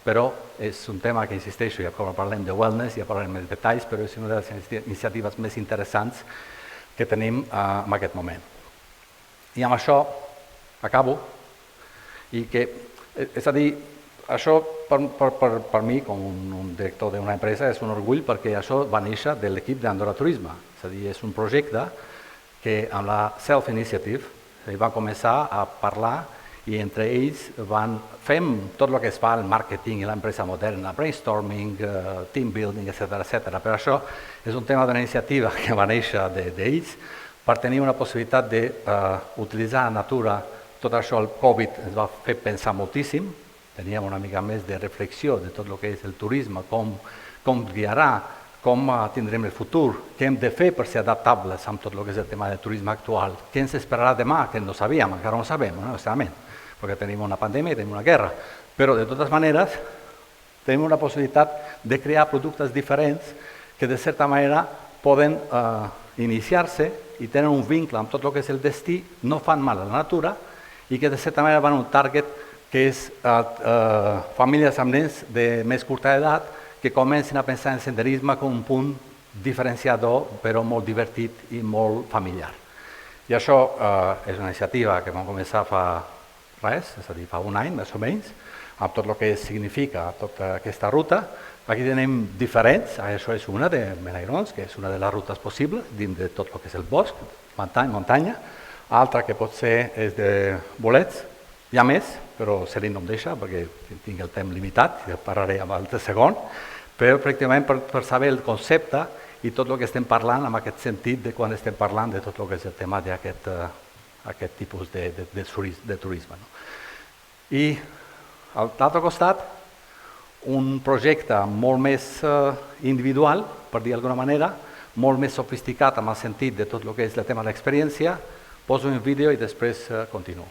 Però és un tema que, insisteixo, ja parlem de wellness, ja parlarem més detalls, però és una de les iniciatives més interessants que tenim en aquest moment. I amb això acabo, i que, és a dir, això per mi, com un director d'una empresa, és un orgull perquè això va néixer de l'equip d'Andorra Turisme, és a dir, és un projecte que amb la Self-Initiative va començar a parlar i entre ells fem tot el que es fa al màrqueting i l'empresa moderna, brainstorming, team building, etc. Però això és un tema d'una iniciativa que va néixer d'ells per tenir una possibilitat d'utilitzar la natura. Tot això el Covid ens va fer pensar moltíssim, teníem una mica més de reflexió de tot el que és el turisme, com guiarà, com tindrem el futur, què hem de fer per ser adaptables amb tot el que és el tema del turisme actual, què ens esperarà demà, que no sabíem, encara no sabem, honestament, perquè tenim una pandèmia i tenim una guerra, però de totes maneres tenim una possibilitat de crear productes diferents que de certa manera poden iniciar-se i tenen un vincle amb tot el que és el destí, no fan mal a la natura i que de certa manera van a un target que és famílies amb nens de més curta edat que comencen a pensar en senderisme com un punt diferenciador, però molt divertit i molt familiar. I això és una iniciativa que vam començar fa res, és a dir, fa un any, més o menys, amb tot el que significa tota aquesta ruta. Aquí tenim diferents, això és una de Menairons, que és una de les rutes possibles dins de tot el que és el bosc, muntanya. Altra que pot ser és de bolets, hi ha més, però Celine no em deixa perquè tinc el temps limitat, i parlaré amb el segon, però pràcticament per saber el concepte i tot el que estem parlant en aquest sentit de quan estem parlant de tot el que és el tema d'aquest tipus de turisme. I a l'altre costat, un projecte molt més individual, per dir d'alguna manera, molt més sofisticat en el sentit de tot el que és el tema de l'experiència. Poso un vídeo i després continuo.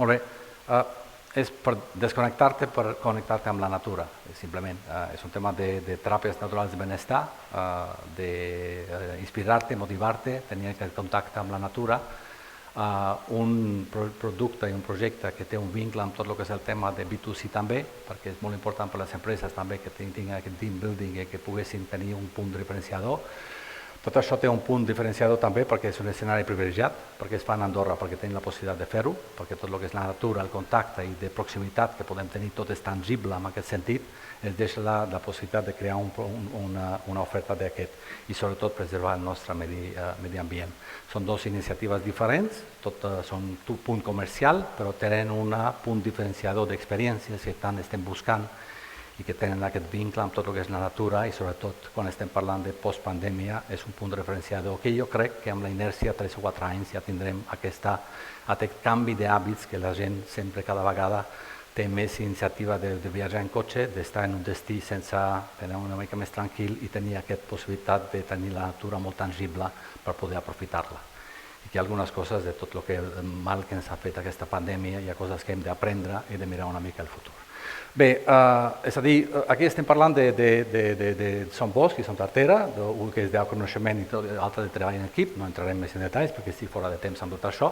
Molt bé. És per desconnectar-te per connectar-te amb la natura, simplement. És un tema de teràpies naturals de benestar, d'inspirar-te, motivar-te, tenir aquest contacte amb la natura, un producte i un projecte que té un vincle amb tot el que és el tema de B2C també, perquè és molt important per a les empreses també que tinguin aquest team building i que poguessin tenir un punt diferenciador. Tot això té un punt diferenciador també perquè és un escenari privilegiat, perquè es fa a Andorra, perquè tenim la possibilitat de fer-ho, perquè tot el que és la natura, el contacte i de proximitat que podem tenir tot és tangible en aquest sentit, ens deixa la possibilitat de crear una oferta d'aquest i sobretot preservar el nostre medi ambient. Són dues iniciatives diferents, són un punt comercial, però tenen un punt diferenciador d'experiències que tant estem buscant i que tenen aquest vincle amb tot el que és la natura i sobretot quan estem parlant de postpandèmia és un punt referenciador que jo crec que amb la inèrcia 3 o 4 anys ja tindrem aquest canvi d'hàbits que la gent sempre cada vegada té més iniciativa de viatjar en cotxe, d'estar en un destí sense tenir una mica més tranquil i tenir aquesta possibilitat de tenir la natura molt tangible per poder aprofitar-la. I que hi ha algunes coses de tot el que mal que ens ha fet aquesta pandèmia, hi ha coses que hem d'aprendre i de mirar una mica el futur. Bé, és a dir, aquí estem parlant de Son Bosch i Son Tartera, un que és d'autoconeixement i l'altre de treball en equip, no entrarem més en detalls perquè estic fora de temps amb tot això,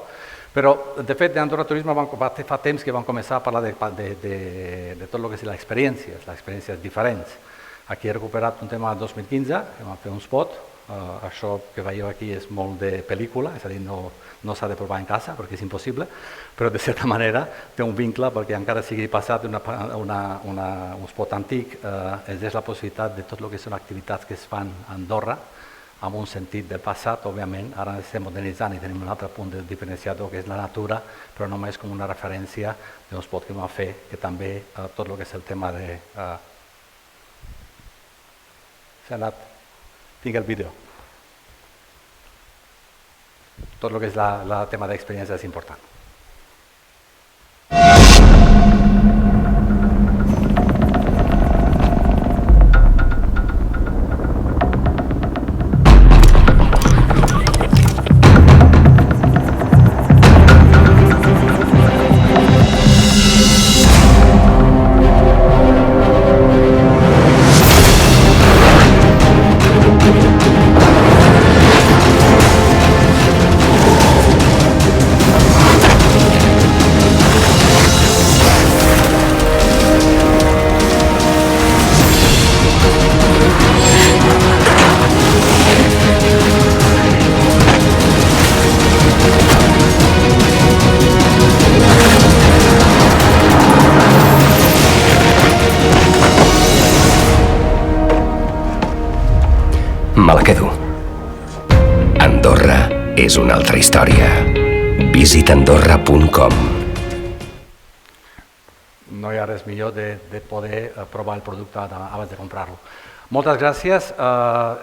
però de fet d'Andorra Turisme fa temps que vam començar a parlar de tot el que és les experiències diferents. Aquí he recuperat un tema del 2015, que vam fer un spot, això que veieu aquí és molt de pel·lícula, és a dir, no s'ha de provar en casa perquè és impossible, però de certa manera té un vincle perquè encara sigui passat un spot antic, és la possibilitat de tot el que són activitats que es fan a Andorra, amb un sentit del passat, òbviament, ara estem modernitzant i tenim un altre punt de diferenciador que és la natura, però només com una referència d'un spot que vam fer, que també tot el que és el tema de... S'ha anat... Tinc el vídeo. Tot el que és el tema d'experiència és important. Me la quedo. Andorra és una altra història. Visita andorra.com. No hi ha res millor de poder provar el producte abans de comprar-lo. Moltes gràcies.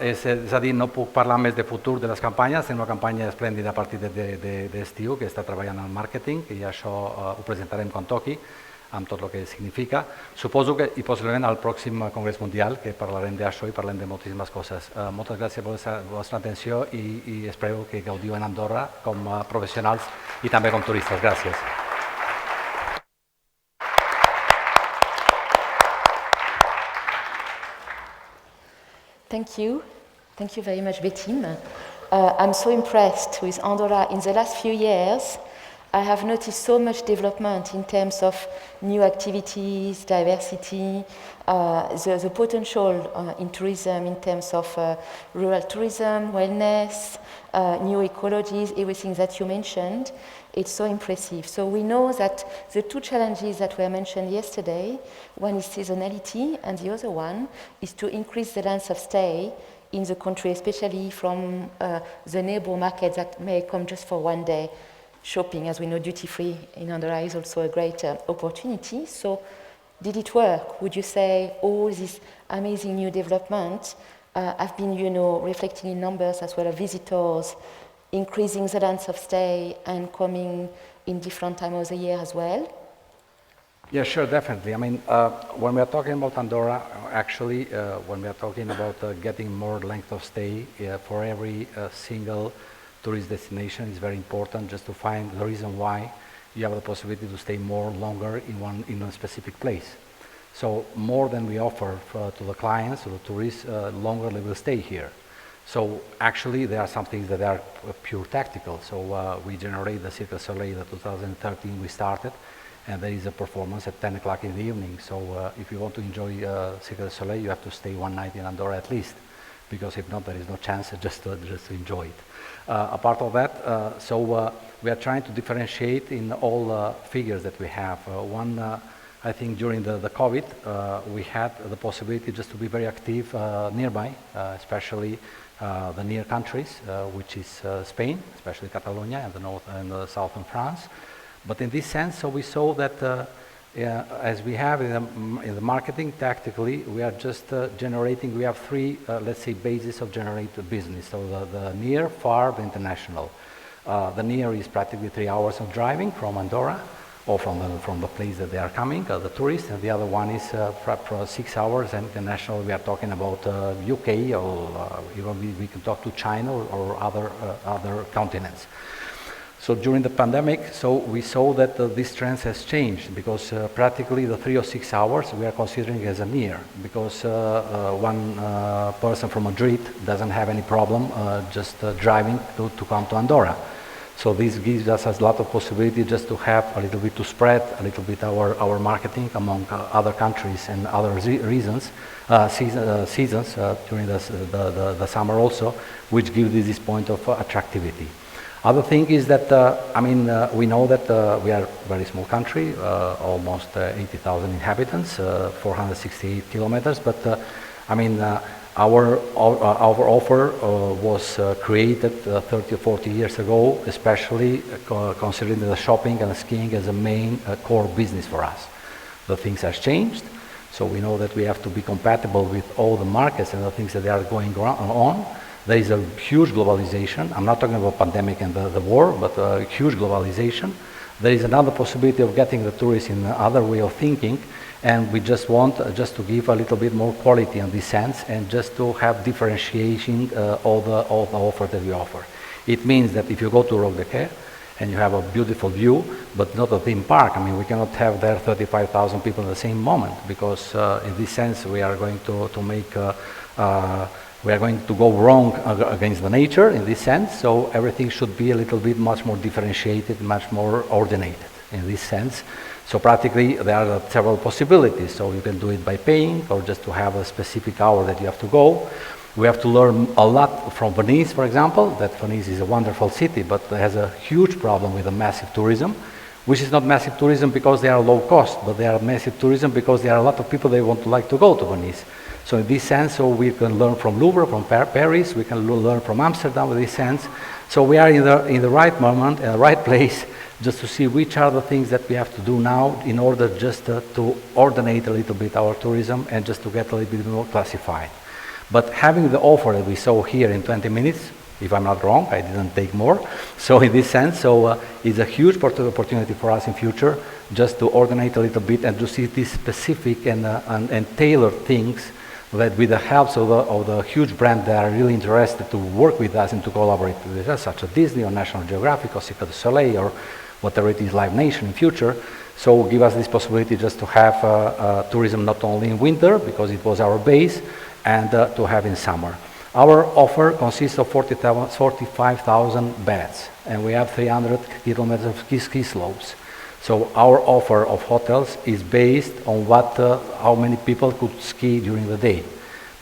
És a dir, no puc parlar més de futur de les campanyes. Tenim una campanya esplèndida a partir d'estiu que està treballant al màrqueting i això ho presentarem quan toqui, amb tot el que significa. Suposo que, i possiblement al pròxim Congrés Mundial, que parlarem d'això i parlem de moltíssimes coses. Moltes gràcies per la vostra atenció i espero que gaudiu en Andorra com a professionals i també com turistes. Gràcies. Thank you. Thank you very much, Betim. I'm so impressed with Andorra. In the last few years, I have noticed so much development in terms of new activities, diversity, the potential in tourism in terms of rural tourism, wellness, new ecologies, everything that you mentioned. It's so impressive. So we know that the two challenges that were mentioned yesterday, one is seasonality and the other one is to increase the length of stay in the country, especially from the neighbor market that may come just for one day. Shopping, as we know, duty-free in Andorra is also a great opportunity. So did it work? Would you say all this amazing new development have been, reflecting in numbers as well as visitors, increasing the length of stay and coming in different times of the year as well? Yeah, sure, definitely. I mean, when we are talking about Andorra, actually, when we are talking about getting more length of stay for every single tourist destination, is very important just to find the reason why you have the possibility to stay longer in a specific place. So more than we offer to the clients, to the tourists, longer they will stay here. So actually there are some things that are pure tactical. So we generate the Cirque du Soleil that 2013 we started, and there is a performance at 10 o'clock in the evening. So if you want to enjoy Cirque du Soleil, you have to stay one night in Andorra at least, because if not, there is no chance just to enjoy it. Apart of that, we are trying to differentiate in all figures that we have. I think during the COVID, we had the possibility just to be very active nearby, especially the near countries, which is Spain, especially Catalonia and the north and the southern France. But in this sense, so we saw that as we have in the marketing tactically, we are just generating, we have three, let's say, bases of generated business. So the near, far, the international. The near is practically 3 hours of driving from Andorra, or from the place that they are coming, the tourists, and the other one is for 6 hours, and international, we are talking about UK, or even we can talk to China or other continents. So during the pandemic, so we saw that this trend has changed, because practically the 3 or 6 hours we are considering as a near, because one person from Madrid doesn't have any problem just driving to come to Andorra. So this gives us a lot of possibility just to have a little bit to spread a little bit our marketing among other countries and other seasons during the summer also, which gives this point of attractivity. Other thing is that, we know that we are a very small country, almost 80,000 inhabitants, 468 kilometers, but our offer was created 30 or 40 years ago, especially considering the shopping and skiing as a main core business for us. The things have changed, so we know that we have to be compatible with all the markets and the things that are going on. There is a huge globalization. I'm not talking about pandemic and the war, but a huge globalization. There is another possibility of getting the tourists in another way of thinking, and we just want just to give a little bit more quality in this sense, and just to have differentiation all the offer that we offer. It means that if you go to Roc de Quer and you have a beautiful view, but not a theme park, we cannot have there 35,000 people at the same moment, because in this sense we are going to make we are going to go wrong against the nature in this sense, so everything should be a little bit much more differentiated, much more ordinated in this sense. So practically there are several possibilities, so you can do it by paying, or just to have a specific hour that you have to go. We have to learn a lot from Venice, for example, that Venice is a wonderful city, but it has a huge problem with the massive tourism, which is not massive tourism because they are low cost, but they are massive tourism because there are a lot of people that want to like to go to Venice. So in this sense, so we can learn from Louvre, from Paris, we can learn from Amsterdam in this sense. So we are in the right moment, in the right place, just to see which are the things that we have to do now in order just to ordinate a little bit our tourism and just to get a little bit more classified. But having the offer that we saw here in 20 minutes, if I'm not wrong, I didn't take more. So in this sense, so it's a huge opportunity for us in future just to ordinate a little bit and to see these specific and tailored things that with the help of the huge brand that are really interested to work with us and to collaborate with us, such as Disney or National Geographic or Cirque du Soleil or whatever it is, Live Nation in future. So give us this possibility just to have tourism not only in winter, because it was our base, and to have in summer. Our offer consists of 45,000 beds, and we have 300 kilometers of ski slopes. So our offer of hotels is based on how many people could ski during the day.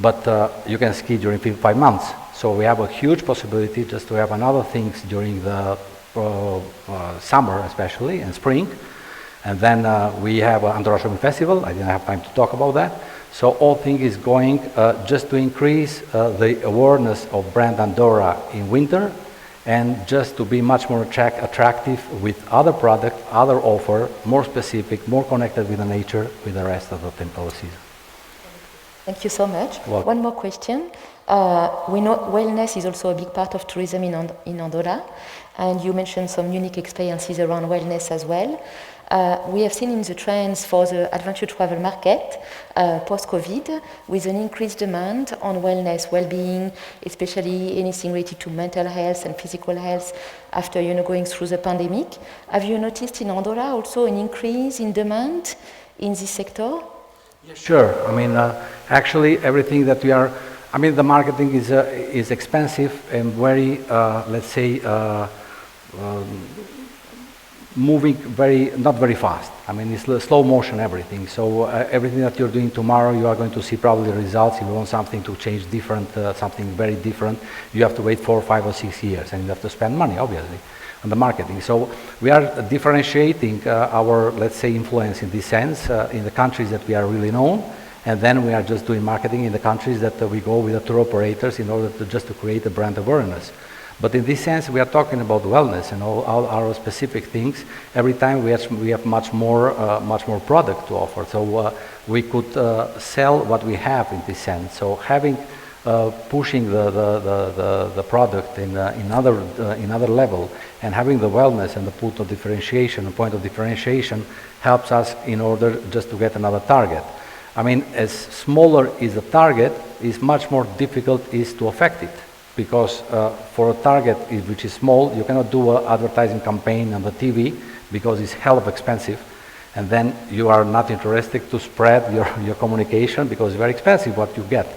But you can ski during 5 months. So we have a huge possibility just to have another things during the summer, especially, and spring. And then we have Andorra Shopping Festival. I didn't have time to talk about that. So all thing is going just to increase the awareness of brand Andorra in winter, and just to be much more attractive with other product, other offer, more specific, more connected with the nature, with the rest of the temple season. Thank you so much. Welcome. One more question. We know wellness is also a big part of tourism in Andorra, and you mentioned some unique experiences around wellness as well. We have seen in the trends for the adventure travel market post-COVID with an increased demand on wellness, well-being, especially anything related to mental health and physical health after going through the pandemic. Have you noticed in Andorra also an increase in demand in this sector? Sure. I mean, actually, everything that we are, I mean, the marketing is expensive and very, let's say, moving not very fast. I mean, it's slow motion everything. So everything that you're doing tomorrow, you are going to see probably results. If you want something to change different, something very different, you have to wait 4, 5, or 6 years, and you have to spend money, obviously, on the marketing. So we are differentiating our, let's say, influence in this sense in the countries that we are really known, and then we are just doing marketing in the countries that we go with the tour operators in order to just to create a brand awareness. But in this sense, we are talking about wellness and all our specific things. Every time we have much more product to offer. So we could sell what we have in this sense. So having pushing the product in another level and having the wellness and the point of differentiation helps us in order just to get another target. I mean, as smaller is the target, is much more difficult is to affect it. Because for a target which is small, you cannot do an advertising campaign on the TV because it's hell of expensive, and then you are not interested to spread your communication because it's very expensive what you get.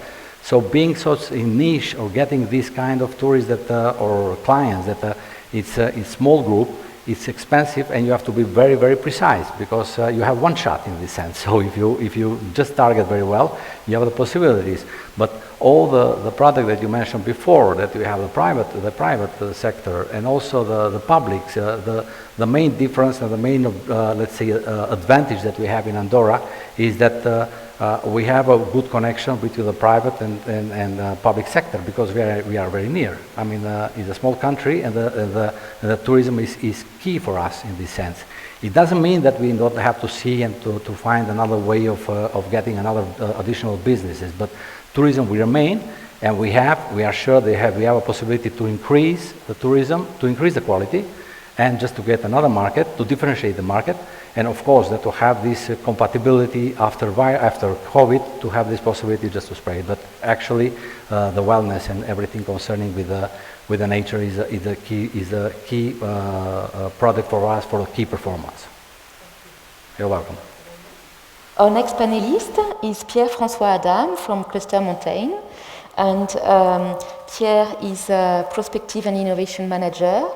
So being such a niche or getting this kind of tourists that or clients that it's a small group, it's expensive, and you have to be very, very precise because you have one shot in this sense. So if you just target very well, you have the possibilities. But all the product that you mentioned before, that you have the private sector and also the public, the main difference and the main let's say advantage that we have in Andorra is that we have a good connection between the private and public sector because we are very near. I mean, it's a small country, and the tourism is key for us in this sense. It doesn't mean that we don't have to see and to find another way of getting another additional businesses, but tourism will remain, and we are sure we have a possibility to increase the tourism, to increase the quality, and just to get another market, to differentiate the market, and of course that to have this compatibility after COVID, to have this possibility just to spread. But actually, the wellness and everything concerning with the nature is a key product for us for a key performance. You're welcome. Our next panelist is Pierre-François Adam from Cluster Montaigne. And Pierre is a prospective and innovation manager.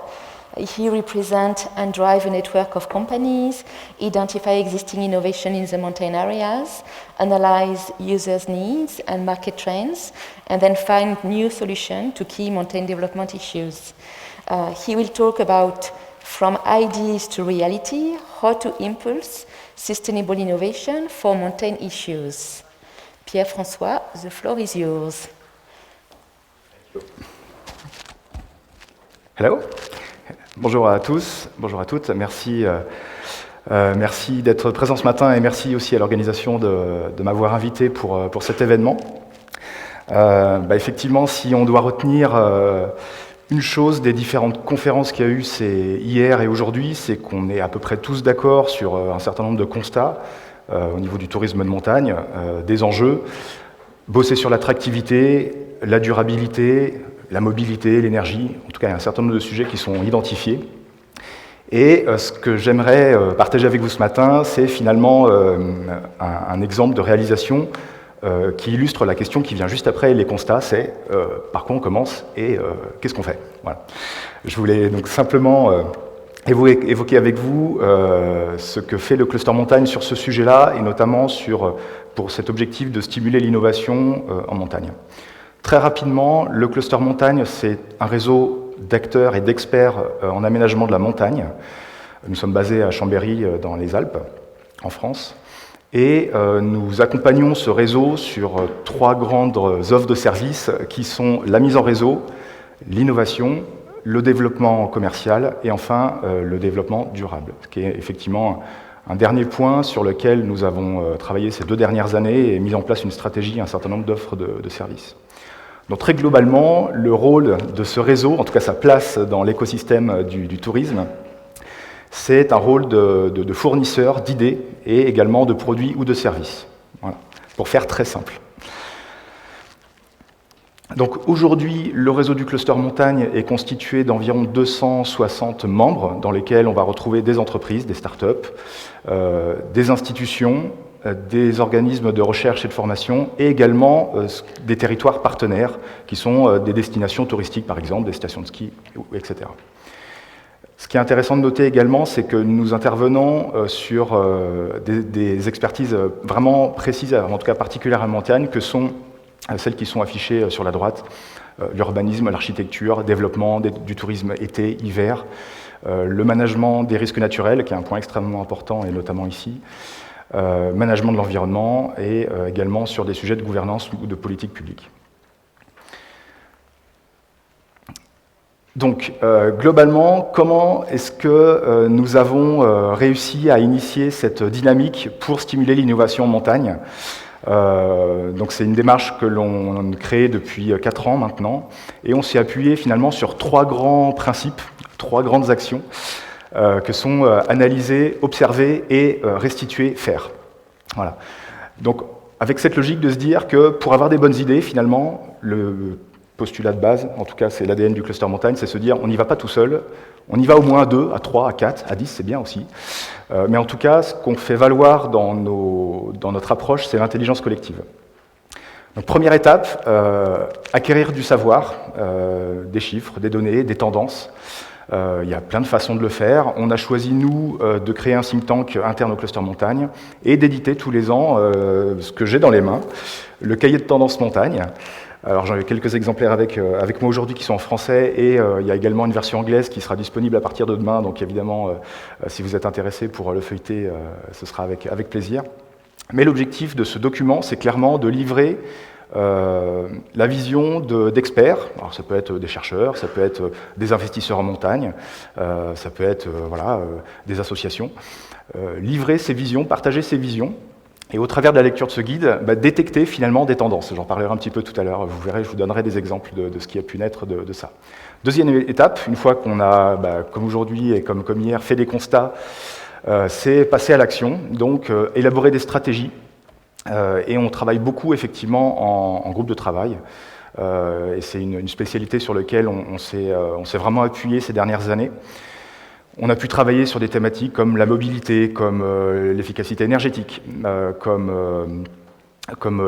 He represents and drives a network of companies, identify existing innovation in the mountain areas, analyze users' needs and market trends, and then find new solutions to key mountain development issues. He will talk about from ideas to reality, how to impulse sustainable innovation for mountain issues. Pierre-François, the floor is yours. Hello. Bonjour à tous, bonjour à toutes. Merci d'être présent ce matin et merci aussi à l'organisation de m'avoir invité pour cet événement. Effectivement, si on doit retenir une chose des différentes conférences qu'il y a eu hier et aujourd'hui, c'est qu'on est à peu près tous d'accord sur un certain nombre de constats au niveau du tourisme de montagne, des enjeux, bosser sur l'attractivité, la durabilité, la mobilité, l'énergie. En tout cas, il y a un certain nombre de sujets qui sont identifiés. Et ce que j'aimerais partager avec vous ce matin, c'est finalement un exemple de réalisation qui illustre la question qui vient juste après les constats, c'est par quoi on commence et qu'est-ce qu'on fait. Voilà. Je voulais donc simplement évoquer avec vous ce que fait le Cluster Montagne sur ce sujet-là, et notamment pour cet objectif de stimuler l'innovation en montagne. Très rapidement, le Cluster Montagne, c'est un réseau d'acteurs et d'experts en aménagement de la montagne. Nous sommes basés à Chambéry, dans les Alpes, en France. Et nous accompagnons ce réseau sur 3 grandes offres de services qui sont la mise en réseau, l'innovation, le développement commercial et enfin le développement durable, ce qui est effectivement un dernier point sur lequel nous avons travaillé ces 2 dernières années et mis en place une stratégie, un certain nombre d'offres de services. Donc très globalement, le rôle de ce réseau, en tout cas sa place dans l'écosystème du tourisme, c'est un rôle de fournisseur d'idées et également de produits ou de services. Voilà, pour faire très simple. Donc aujourd'hui, le réseau du cluster montagne est constitué d'environ 260 membres, dans lesquels on va retrouver des entreprises, des startups, des institutions, des organismes de recherche et de formation, et également des territoires partenaires, qui sont des destinations touristiques, par exemple, des stations de ski, etc. Ce qui est intéressant de noter également, c'est que nous intervenons sur des expertises vraiment précises, en tout cas particulières à montagne, que sont celles qui sont affichées sur la droite, l'urbanisme, l'architecture, développement du tourisme été, hiver, le management des risques naturels, qui est un point extrêmement important, et notamment ici, management de l'environnement, et également sur des sujets de gouvernance ou de politique publique. Donc, globalement, comment est-ce que nous avons réussi à initier cette dynamique pour stimuler l'innovation en montagne ? Donc c'est une démarche que l'on crée depuis 4 ans maintenant, et on s'est appuyé finalement sur 3 grands principes, 3 grandes actions, que sont analyser, observer et restituer, faire. Voilà. Donc avec cette logique de se dire que pour avoir des bonnes idées, finalement, le postulat de base, en tout cas c'est l'ADN du cluster montagne, c'est se dire on n'y va pas tout seul, on y va au moins à 2, à 3, à 4, à 10, c'est bien aussi. Mais en tout cas, ce qu'on fait valoir dans notre approche, c'est l'intelligence collective. Donc, première étape, acquérir du savoir, des chiffres, des données, des tendances. Il y a plein de façons de le faire. On a choisi, nous, de créer un think tank interne au cluster montagne et d'éditer tous les ans ce que j'ai dans les mains, le cahier de tendance montagne. Alors j'en ai quelques exemplaires avec moi aujourd'hui qui sont en français, et il y a également une version anglaise qui sera disponible à partir de demain, donc évidemment si vous êtes intéressé pour le feuilleter, ce sera avec plaisir. Mais l'objectif de ce document, c'est clairement de livrer la vision d'experts. Alors ça peut être des chercheurs, ça peut être des investisseurs en montagne, ça peut être des associations. Livrer ces visions, partager ces visions, et au travers de la lecture de ce guide, détecter finalement des tendances. J'en parlerai un petit peu tout à l'heure, vous verrez, je vous donnerai des exemples de ce qui a pu naître de ça. Deuxième étape, une fois qu'on a, comme aujourd'hui et comme hier, fait des constats, c'est passer à l'action, donc élaborer des stratégies, et on travaille beaucoup effectivement en groupe de travail, et c'est une spécialité sur laquelle on s'est vraiment appuyé ces dernières années. On a pu travailler sur des thématiques comme la mobilité, comme l'efficacité énergétique, comme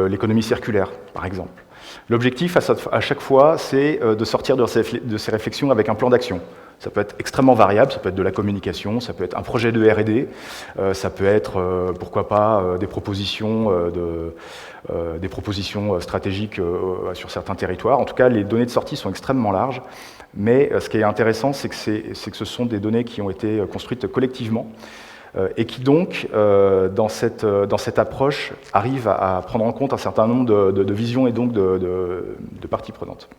l'économie circulaire, par exemple. L'objectif à chaque fois, c'est de sortir de ces réflexions avec un plan d'action. Ça peut être extrêmement variable, ça peut être de la communication, ça peut être un projet de R&D, ça peut être, pourquoi pas, des propositions stratégiques sur certains territoires. En tout cas, les données de sortie sont extrêmement larges. Mais ce qui est intéressant, c'est que ce sont des données qui ont été construites collectivement et qui donc, dans cette approche, arrivent à prendre en compte un certain nombre de visions et donc de parties prenantes.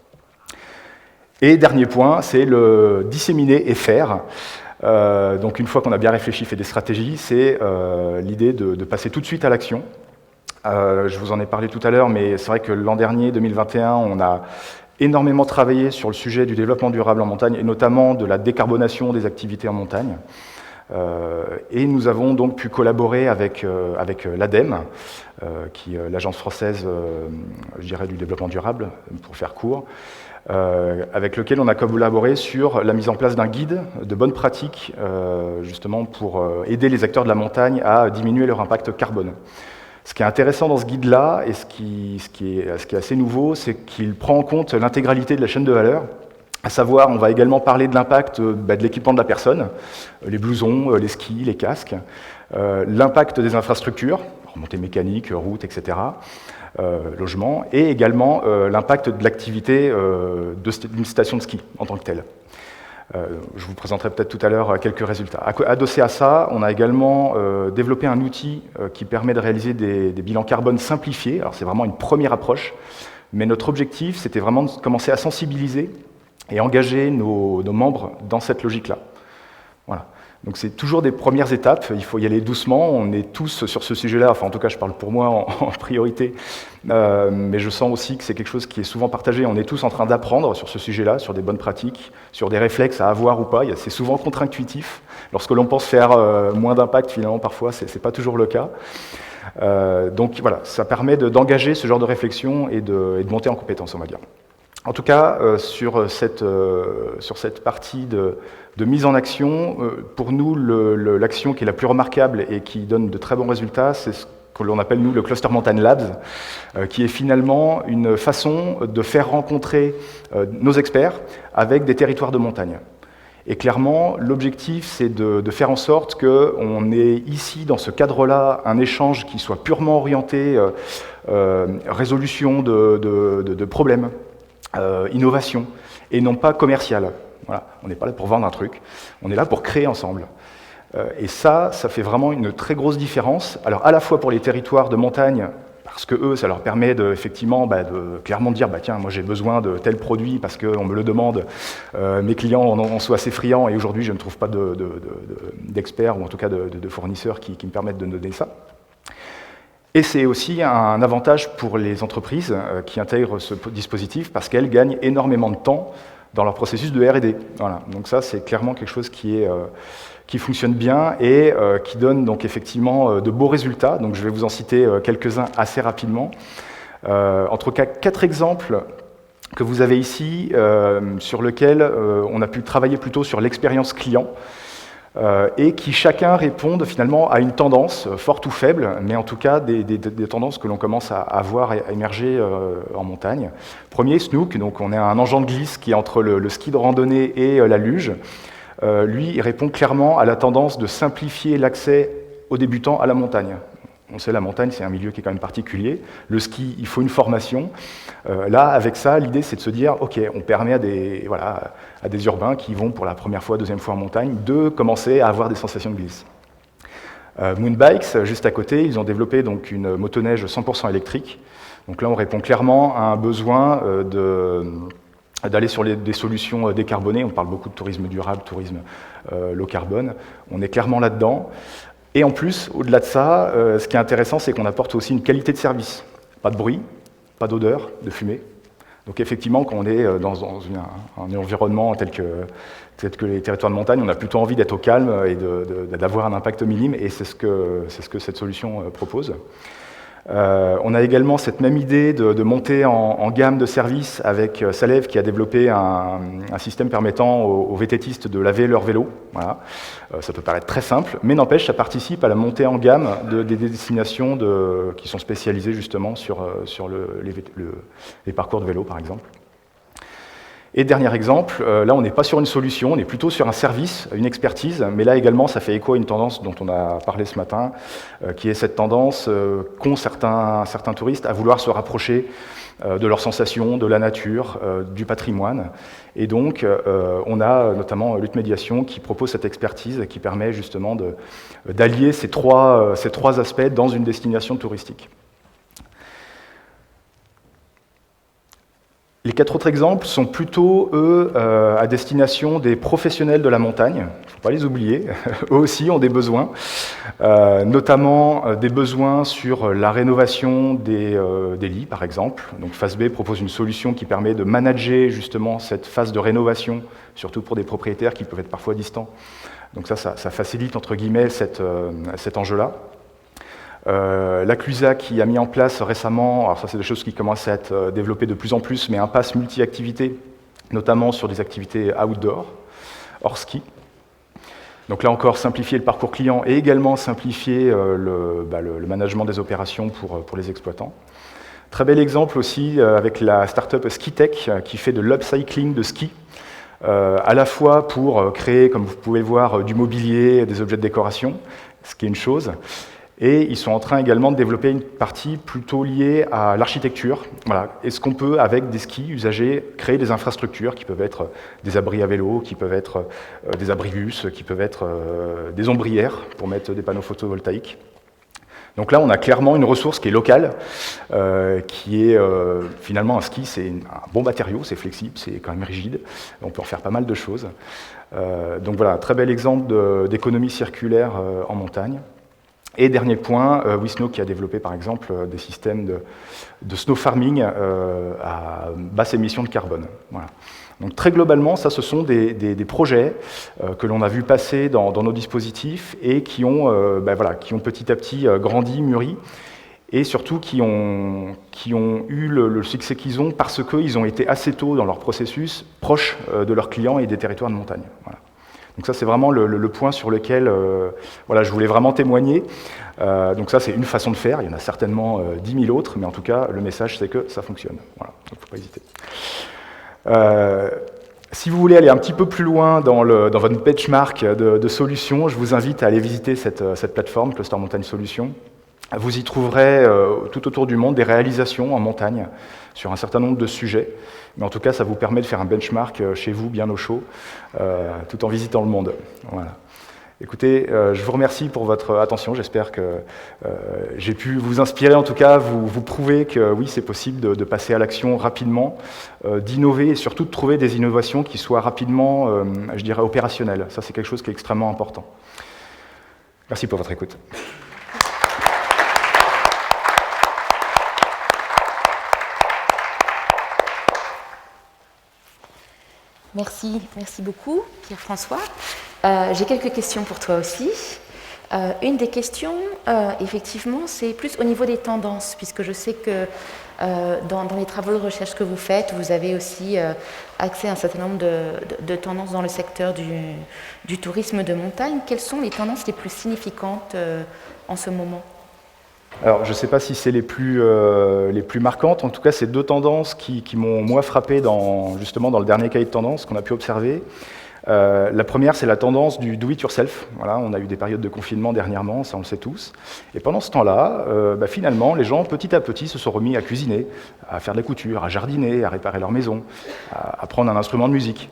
Et dernier point, c'est le disséminer et faire. Donc une fois qu'on a bien réfléchi, fait des stratégies, c'est l'idée de passer tout de suite à l'action. Je vous en ai parlé tout à l'heure, mais c'est vrai que l'an dernier, 2021, on a énormément travaillé sur le sujet du développement durable en montagne, et notamment de la décarbonation des activités en montagne. Et nous avons donc pu collaborer avec l'ADEME, qui est l'agence française, je dirais, du développement durable, pour faire court, avec lequel on a collaboré sur la mise en place d'un guide de bonnes pratiques, justement pour aider les acteurs de la montagne à diminuer leur impact carbone. Ce qui est intéressant dans ce guide-là, et ce qui est assez nouveau, c'est qu'il prend en compte l'intégralité de la chaîne de valeur, à savoir, on va également parler de l'impact de l'équipement de la personne, les blousons, les skis, les casques, l'impact des infrastructures, remontées mécaniques, routes, etc., logement, et également l'impact de l'activité d'une station de ski en tant que telle. Je vous présenterai peut-être tout à l'heure quelques résultats. Adossé à ça, on a également développé un outil qui permet de réaliser des bilans carbone simplifiés. Alors c'est vraiment une première approche, mais notre objectif, c'était vraiment de commencer à sensibiliser et engager nos membres dans cette logique-là. Voilà. Donc c'est toujours des premières étapes, il faut y aller doucement, on est tous sur ce sujet-là, enfin en tout cas je parle pour moi en priorité, mais je sens aussi que c'est quelque chose qui est souvent partagé, on est tous en train d'apprendre sur ce sujet-là, sur des bonnes pratiques, sur des réflexes à avoir ou pas, c'est souvent contre-intuitif, lorsque l'on pense faire moins d'impact finalement parfois c'est pas toujours le cas. Donc voilà, ça permet d'engager ce genre de réflexion et de monter en compétence, on va dire. En tout cas, sur cette partie de mise en action, pour nous, l'action qui est la plus remarquable et qui donne de très bons résultats, c'est ce que l'on appelle, nous, le Cluster Mountain Labs, qui est finalement une façon de faire rencontrer nos experts avec des territoires de montagne. Et clairement, l'objectif, c'est de faire en sorte qu'on ait ici, dans ce cadre-là, un échange qui soit purement orienté résolution de problèmes, innovation, et non pas commercial. Voilà. On n'est pas là pour vendre un truc, on est là pour créer ensemble. Et ça fait vraiment une très grosse différence. Alors à la fois pour les territoires de montagne, parce que eux, ça leur permet effectivement de clairement dire tiens, moi j'ai besoin de tel produit parce qu'on me le demande, mes clients en sont assez friands et aujourd'hui je ne trouve pas d'experts ou en tout cas de fournisseurs qui me permettent de donner ça. Et c'est aussi un avantage pour les entreprises qui intègrent ce dispositif parce qu'elles gagnent énormément de temps dans leur processus de R&D. Voilà. Donc ça, c'est clairement quelque chose qui fonctionne bien et qui donne donc effectivement de beaux résultats. Donc je vais vous en citer quelques-uns assez rapidement. En tout cas, 4 exemples que vous avez ici sur lesquels on a pu travailler plutôt sur l'expérience client. Et qui chacun répondent finalement à une tendance, forte ou faible, mais en tout cas des tendances que l'on commence à voir émerger en montagne. Premier, Snook, donc on a un engin de glisse qui est entre le ski de randonnée et la luge. Lui, il répond clairement à la tendance de simplifier l'accès aux débutants à la montagne. On sait, la montagne, c'est un milieu qui est quand même particulier. Le ski, il faut une formation. Là, avec ça, l'idée, c'est de se dire, OK, on permet à des urbains qui vont pour la première fois, deuxième fois en montagne, de commencer à avoir des sensations de glisse. Moonbikes, juste à côté, ils ont développé donc une motoneige 100% électrique. Donc là, on répond clairement à un besoin d'aller sur des solutions décarbonées. On parle beaucoup de tourisme durable, tourisme low carbone. On est clairement là-dedans. Et en plus, au-delà de ça, ce qui est intéressant, c'est qu'on apporte aussi une qualité de service. Pas de bruit, pas d'odeur, de fumée. Donc effectivement, quand on est dans un environnement tel que les territoires de montagne, on a plutôt envie d'être au calme et d'avoir un impact minime, et c'est ce que cette solution propose. On a également cette même idée de monter en gamme de services avec Salev qui a développé un système permettant aux VTTistes de laver leur vélo. Voilà. Ça peut paraître très simple, mais n'empêche, ça participe à la montée en gamme des destinations qui sont spécialisées justement sur les parcours de vélo, par exemple. Et dernier exemple, là on n'est pas sur une solution, on est plutôt sur un service, une expertise, mais là également ça fait écho à une tendance dont on a parlé ce matin, qui est cette tendance qu'ont certains touristes à vouloir se rapprocher de leurs sensations, de la nature, du patrimoine. Et donc on a notamment Lutte Médiation qui propose cette expertise qui permet justement d'allier ces trois aspects dans une destination touristique. Les 4 autres exemples sont plutôt, eux, à destination des professionnels de la montagne. Il ne faut pas les oublier. Eux aussi ont des besoins, notamment des besoins sur la rénovation des lits, par exemple. Donc Phase B propose une solution qui permet de manager justement cette phase de rénovation, surtout pour des propriétaires qui peuvent être parfois distants. Donc ça facilite, entre guillemets, cet enjeu-là. La CLUSA qui a mis en place récemment, alors ça c'est des choses qui commencent à être développées de plus en plus, mais un pass multi-activités, notamment sur des activités outdoor, hors ski. Donc là encore, simplifier le parcours client et également simplifier le management des opérations pour les exploitants. Très bel exemple aussi avec la start-up SkiTech qui fait de l'upcycling de ski, à la fois pour créer, comme vous pouvez le voir, du mobilier, des objets de décoration, ce qui est une chose. Et ils sont en train également de développer une partie plutôt liée à l'architecture. Voilà. Est-ce qu'on peut, avec des skis usagés, créer des infrastructures qui peuvent être des abris à vélo, qui peuvent être des abribus, qui peuvent être des ombrières pour mettre des panneaux photovoltaïques. Donc là, on a clairement une ressource qui est locale, qui est finalement un ski, c'est un bon matériau, c'est flexible, c'est quand même rigide, on peut en faire pas mal de choses. Donc voilà, un très bel exemple d'économie circulaire en montagne. Et dernier point, WeSnow qui a développé par exemple des systèmes de snow farming à basse émission de carbone. Voilà. Donc très globalement, ça ce sont des projets que l'on a vu passer dans nos dispositifs et qui ont petit à petit grandi, mûri, et surtout qui ont eu le succès qu'ils ont parce qu'ils ont été assez tôt dans leur processus proches de leurs clients et des territoires de montagne. Voilà. Donc ça, c'est vraiment le point sur lequel je voulais vraiment témoigner. Donc ça, c'est une façon de faire. Il y en a certainement 10 000 autres, mais en tout cas, le message, c'est que ça fonctionne. Voilà, donc il ne faut pas hésiter. Si vous voulez aller un petit peu plus loin dans votre benchmark de solutions, je vous invite à aller visiter cette plateforme, Cluster Montagne Solutions. Vous y trouverez tout autour du monde des réalisations en montagne sur un certain nombre de sujets. Mais en tout cas, ça vous permet de faire un benchmark chez vous, bien au chaud, tout en visitant le monde. Voilà. Écoutez, je vous remercie pour votre attention. J'espère que j'ai pu vous inspirer, en tout cas, vous prouver que oui, c'est possible de passer à l'action rapidement, d'innover et surtout de trouver des innovations qui soient rapidement, je dirais, opérationnelles. Ça, c'est quelque chose qui est extrêmement important. Merci pour votre écoute. Merci beaucoup, Pierre-François. J'ai quelques questions pour toi aussi. Une des questions, effectivement, c'est plus au niveau des tendances, puisque je sais que dans les travaux de recherche que vous faites, vous avez aussi accès à un certain nombre de tendances dans le secteur du tourisme de montagne. Quelles sont les tendances les plus significantes en ce moment ? Alors, je ne sais pas si c'est les plus marquantes. En tout cas, c'est deux tendances qui m'ont, moi, frappé justement dans le dernier cahier de tendance qu'on a pu observer. La première, c'est la tendance du do-it-yourself. Voilà, on a eu des périodes de confinement dernièrement, ça on le sait tous. Et pendant ce temps-là, finalement, les gens, petit à petit, se sont remis à cuisiner, à faire de la couture, à jardiner, à réparer leur maison, à prendre un instrument de musique.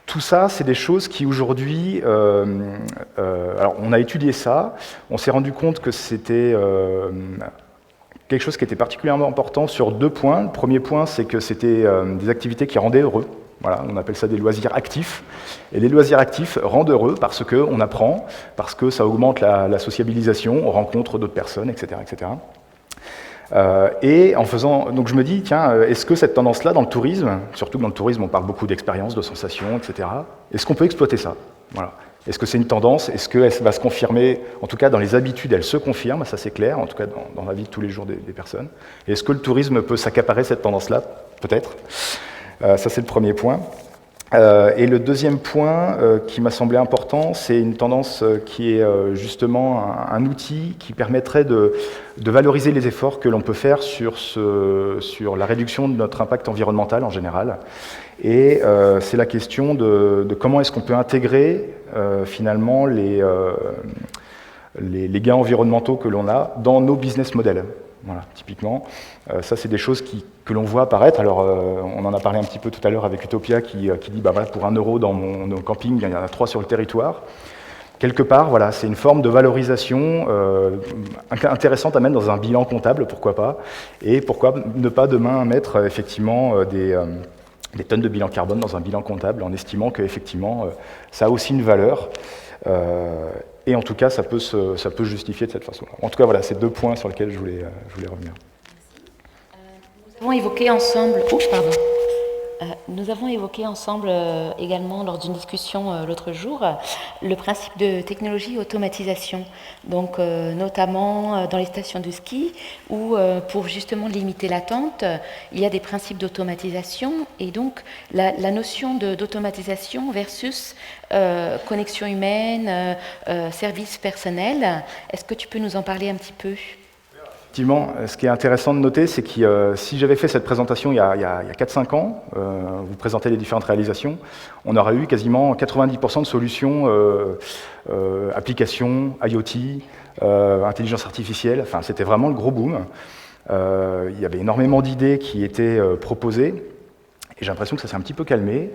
Tout ça, c'est des choses qui aujourd'hui... alors, on a étudié ça, on s'est rendu compte que c'était quelque chose qui était particulièrement important sur deux points. Le premier point, c'est que c'était des activités qui rendaient heureux. Voilà, on appelle ça des loisirs actifs. Et les loisirs actifs rendent heureux parce qu'on apprend, parce que ça augmente la sociabilisation, on rencontre d'autres personnes, etc. etc. Donc je me dis, tiens, est-ce que cette tendance-là dans le tourisme, surtout que dans le tourisme on parle beaucoup d'expériences, de sensations, etc., est-ce qu'on peut exploiter ça ? Voilà. Est-ce que c'est une tendance ? Est-ce qu'elle va se confirmer ? En tout cas, dans les habitudes, elle se confirme, ça c'est clair, en tout cas dans la vie de tous les jours des personnes. Et est-ce que le tourisme peut s'accaparer cette tendance-là ? Peut-être. Ça c'est le premier point. Et le deuxième point qui m'a semblé important, c'est une tendance qui est justement un outil qui permettrait de valoriser les efforts que l'on peut faire sur la réduction de notre impact environnemental en général. Et c'est la question de comment est-ce qu'on peut intégrer finalement les gains environnementaux que l'on a dans nos business models. Voilà, typiquement, ça c'est des choses que l'on voit apparaître. Alors, on en a parlé un petit peu tout à l'heure avec Utopia qui dit, pour 1 euro dans mon camping, il y en a 3 sur le territoire. Quelque part, voilà, c'est une forme de valorisation intéressante à mettre dans un bilan comptable, pourquoi pas, et pourquoi ne pas demain mettre effectivement des tonnes de bilan carbone dans un bilan comptable en estimant qu'effectivement ça a aussi une valeur. Et en tout cas, ça peut se justifier de cette façon-là. En tout cas, voilà, c'est 2 points sur lesquels je voulais revenir. Nous avons évoqué ensemble... Nous avons évoqué ensemble également lors d'une discussion l'autre jour le principe de technologie automatisation, donc notamment dans les stations de ski où pour justement limiter l'attente, il y a des principes d'automatisation et donc la notion d'automatisation versus connexion humaine, service personnel. Est-ce que tu peux nous en parler un petit peu ? Effectivement, ce qui est intéressant de noter, c'est que si j'avais fait cette présentation il y a 4-5 ans, vous présentez les différentes réalisations, on aurait eu quasiment 90% de solutions applications, IoT, intelligence artificielle, enfin c'était vraiment le gros boom. Il y avait énormément d'idées qui étaient proposées, Et j'ai l'impression que ça s'est un petit peu calmé,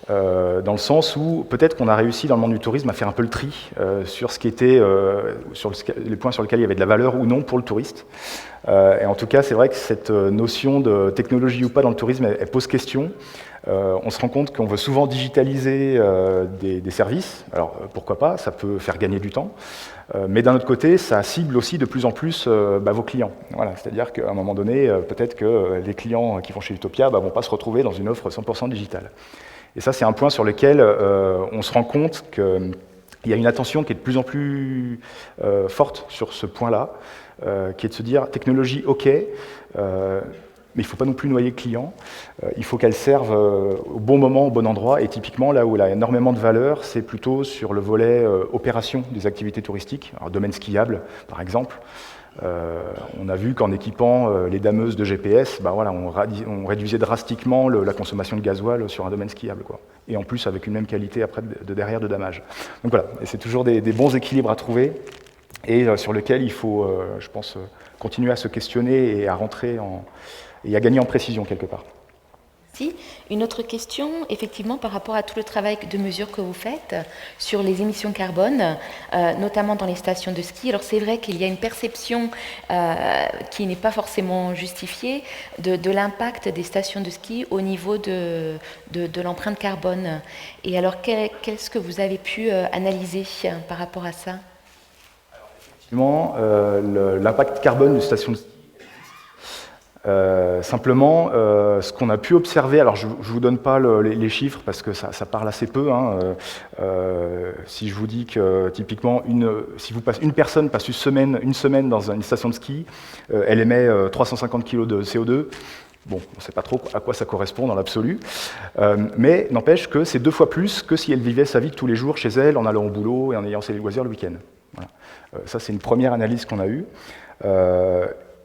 dans le sens où peut-être qu'on a réussi dans le monde du tourisme à faire un peu le tri sur ce qui était, sur les points sur lesquels il y avait de la valeur ou non pour le touriste. Et en tout cas, c'est vrai que cette notion de technologie ou pas dans le tourisme, elle pose question. On se rend compte qu'on veut souvent digitaliser des services. Alors pourquoi pas, ça peut faire gagner du temps. Mais d'un autre côté, ça cible aussi de plus en plus vos clients. Voilà, c'est-à-dire qu'à un moment donné, peut-être que les clients qui vont chez Utopia ne vont pas se retrouver dans une offre 100% digitale. Et ça, c'est un point sur lequel on se rend compte qu'il y a une attention qui est de plus en plus forte sur ce point-là, qui est de se dire, technologie, ok, mais il ne faut pas non plus noyer le client. Il faut qu'elle serve au bon moment, au bon endroit. Et typiquement, là où elle a énormément de valeur, c'est plutôt sur le volet opération des activités touristiques. Alors, domaine skiable, par exemple. On a vu qu'en équipant les dameuses de GPS, on réduisait drastiquement la consommation de gasoil sur un domaine skiable, quoi. Et en plus, avec une même qualité après derrière de damage. Donc voilà, et c'est toujours des bons équilibres à trouver et sur lesquels il faut, je pense, continuer à se questionner et à rentrer et à gagner en précision quelque part. Si. Une autre question, effectivement, par rapport à tout le travail de mesure que vous faites sur les émissions carbone, notamment dans les stations de ski. Alors c'est vrai qu'il y a une perception qui n'est pas forcément justifiée de l'impact des stations de ski au niveau de l'empreinte carbone. Et alors qu'est-ce que vous avez pu analyser par rapport à ça? Effectivement, l'impact carbone d'une station de ski. Simplement, ce qu'on a pu observer, alors je ne vous donne pas les chiffres parce que ça parle assez peu. Hein, si je vous dis que typiquement, si une personne passe une semaine dans une station de ski, elle émet 350 kg de CO2. Bon, on ne sait pas trop à quoi ça correspond dans l'absolu, mais n'empêche que c'est 2 fois plus que si elle vivait sa vie de tous les jours chez elle en allant au boulot et en ayant ses loisirs le week-end. Voilà. Ça, c'est une première analyse qu'on a eue.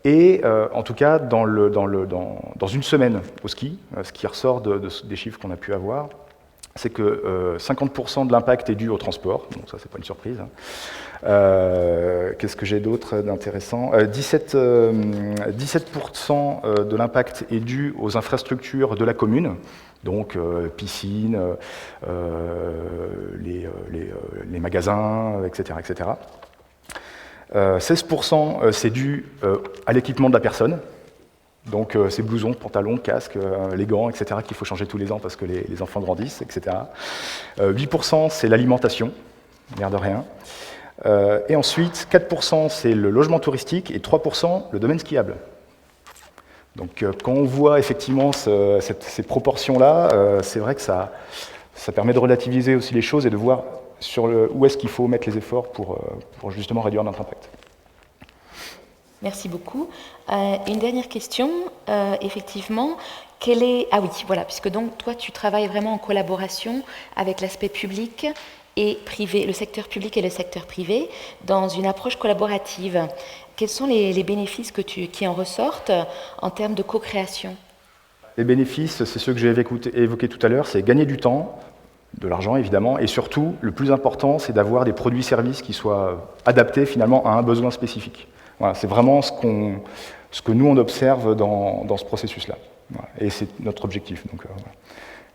Et en tout cas, dans une semaine au ski, ce qui ressort des chiffres qu'on a pu avoir, c'est que 50% de l'impact est dû au transport, donc ça c'est pas une surprise. Hein. Qu'est-ce que j'ai d'autre d'intéressant 17% de l'impact est dû aux infrastructures de la commune, donc piscines, les magasins, etc. etc. 16% c'est dû à l'équipement de la personne, donc ces blousons, pantalons, casques, les gants, etc. qu'il faut changer tous les ans parce que les enfants grandissent, etc. 8% c'est l'alimentation, l'air de rien. Et ensuite 4% c'est le logement touristique et 3% le domaine skiable. Donc quand on voit effectivement ces proportions-là, c'est vrai que ça permet de relativiser aussi les choses et de voir où est-ce qu'il faut mettre les efforts pour justement réduire notre impact. Merci beaucoup. Une dernière question, effectivement, ah oui, voilà, puisque donc toi tu travailles vraiment en collaboration avec l'aspect public et privé, le secteur public et le secteur privé, dans une approche collaborative. Quels sont les bénéfices qui en ressortent en termes de co-création? Les bénéfices, c'est ceux que j'ai évoqués tout à l'heure, c'est gagner du temps, de l'argent évidemment, et surtout, le plus important, c'est d'avoir des produits-services qui soient adaptés finalement à un besoin spécifique. Voilà, c'est vraiment ce que nous on observe dans ce processus-là. Voilà, et c'est notre objectif, donc voilà,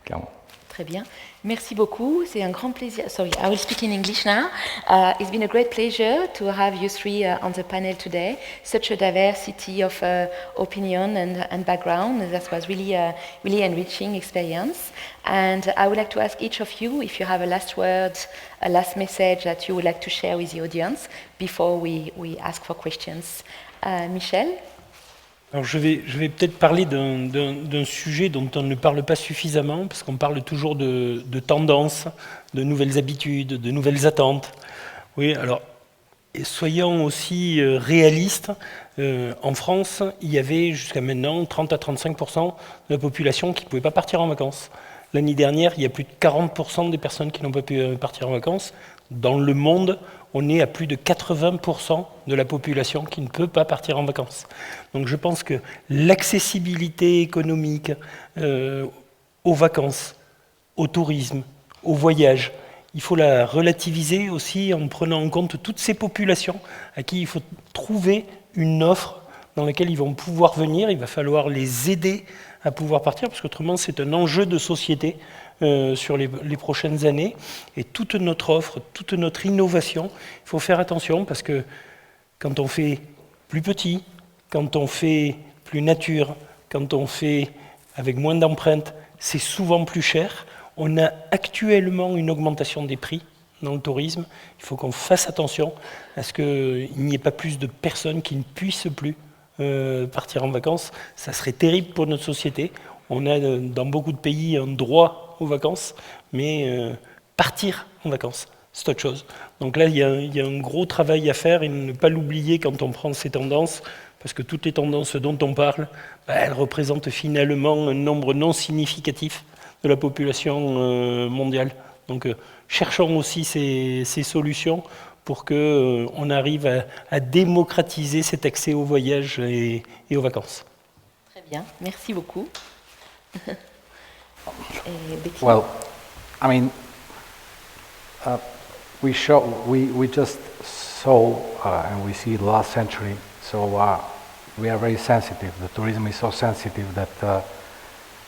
clairement. Très bien. Merci beaucoup. C'est un grand plaisir. Sorry, I will speak in English now. It's been a great pleasure to have you three on the panel today. Such a diversity of opinion and background. That was really enriching experience. And I would like to ask each of you if you have a last word, a last message that you would like to share with the audience before we ask for questions. Michel? Alors je vais peut-être parler d'un sujet dont on ne parle pas suffisamment, parce qu'on parle toujours de tendances, de nouvelles habitudes, de nouvelles attentes. Oui, alors soyons aussi réalistes. En France, il y avait jusqu'à maintenant 30 à 35% de la population qui ne pouvait pas partir en vacances. L'année dernière, il y a plus de 40% des personnes qui n'ont pas pu partir en vacances. Dans le monde, on est à plus de 80% de la population qui ne peut pas partir en vacances. Donc je pense que l'accessibilité économique aux vacances, au tourisme, au voyage, il faut la relativiser aussi en prenant en compte toutes ces populations à qui il faut trouver une offre dans lesquels ils vont pouvoir venir. Il va falloir les aider à pouvoir partir, parce qu'autrement, c'est un enjeu de société sur les prochaines années. Et toute notre offre, toute notre innovation, il faut faire attention, parce que quand on fait plus petit, quand on fait plus nature, quand on fait avec moins d'empreintes, c'est souvent plus cher. On a actuellement une augmentation des prix dans le tourisme. Il faut qu'on fasse attention à ce qu'il n'y ait pas plus de personnes qui ne puissent plus partir en vacances. Ça serait terrible pour notre société. On a dans beaucoup de pays un droit aux vacances, mais partir en vacances, c'est autre chose. Donc là, il y a un gros travail à faire et ne pas l'oublier quand on prend ces tendances, parce que toutes les tendances dont on parle, elles représentent finalement un nombre non significatif de la population mondiale. Donc cherchons aussi ces solutions pour qu'on arrive à démocratiser cet accès au voyage et aux vacances. Très bien, merci beaucoup. Betty. Well, I mean, we just saw and we see the last century. So we are very sensitive. The tourism is so sensitive that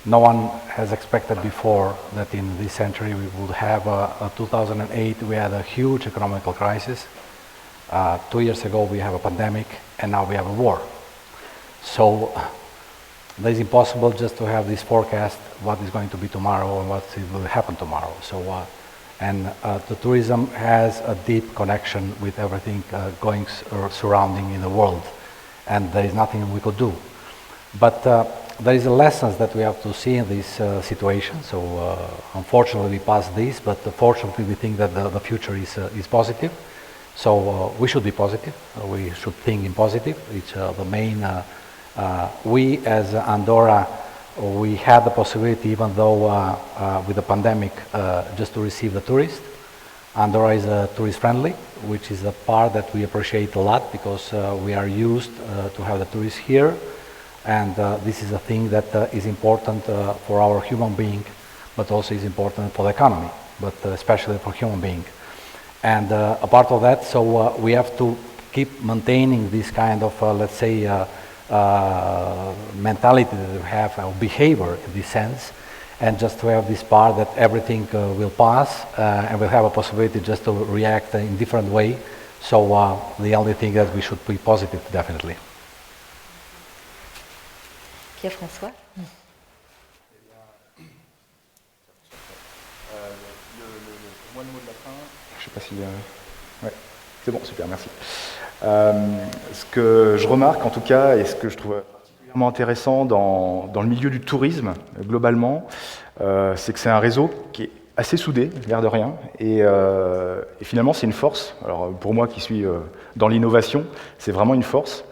no one has expected before that in this century we would have 2008 we had a huge economical crisis. 2 years ago we have a pandemic, and now we have a war. So it is impossible just to have this forecast what is going to be tomorrow and what will happen tomorrow. So the tourism has a deep connection with everything going or surrounding in the world, and there is nothing we could do. But there is a lessons that we have to see in this situation. So unfortunately we passed this, but fortunately we think that the future is positive. So we should be positive. We should think in positive. It's the main. We as Andorra, we had the possibility, even though with the pandemic, just to receive the tourists. Andorra is tourist friendly, which is a part that we appreciate a lot, because we are used to have the tourists here. And this is a thing that is important for our human being, but also is important for the economy, but especially for human being. And a part of that, so we have to keep maintaining this kind of, let's say, mentality that we have, our behavior in this sense, and just to have this part that everything will pass, and we'll have a possibility just to react in different way. So the only thing that we should be positive, definitely. Pierre-François. Moi, le mot de la fin, je sais pas si... Ouais, c'est bon, super, merci. Ce que je remarque en tout cas, et ce que je trouve particulièrement intéressant dans le milieu du tourisme, globalement, c'est que c'est un réseau qui est assez soudé, l'air de rien, et finalement c'est une force. Alors pour moi qui suis dans l'innovation, c'est vraiment une force,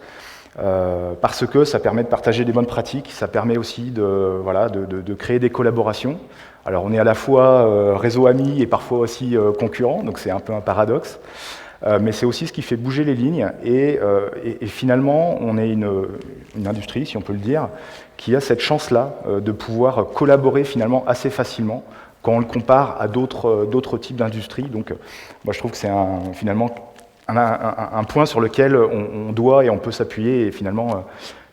parce que ça permet de partager des bonnes pratiques, ça permet aussi de créer des collaborations. Alors on est à la fois réseau ami et parfois aussi concurrent, donc c'est un peu un paradoxe. Mais c'est aussi ce qui fait bouger les lignes, et finalement on est une industrie, si on peut le dire, qui a cette chance-là de pouvoir collaborer finalement assez facilement quand on le compare à d'autres types d'industries. Donc moi je trouve que c'est finalement un point sur lequel on doit et on peut s'appuyer, et finalement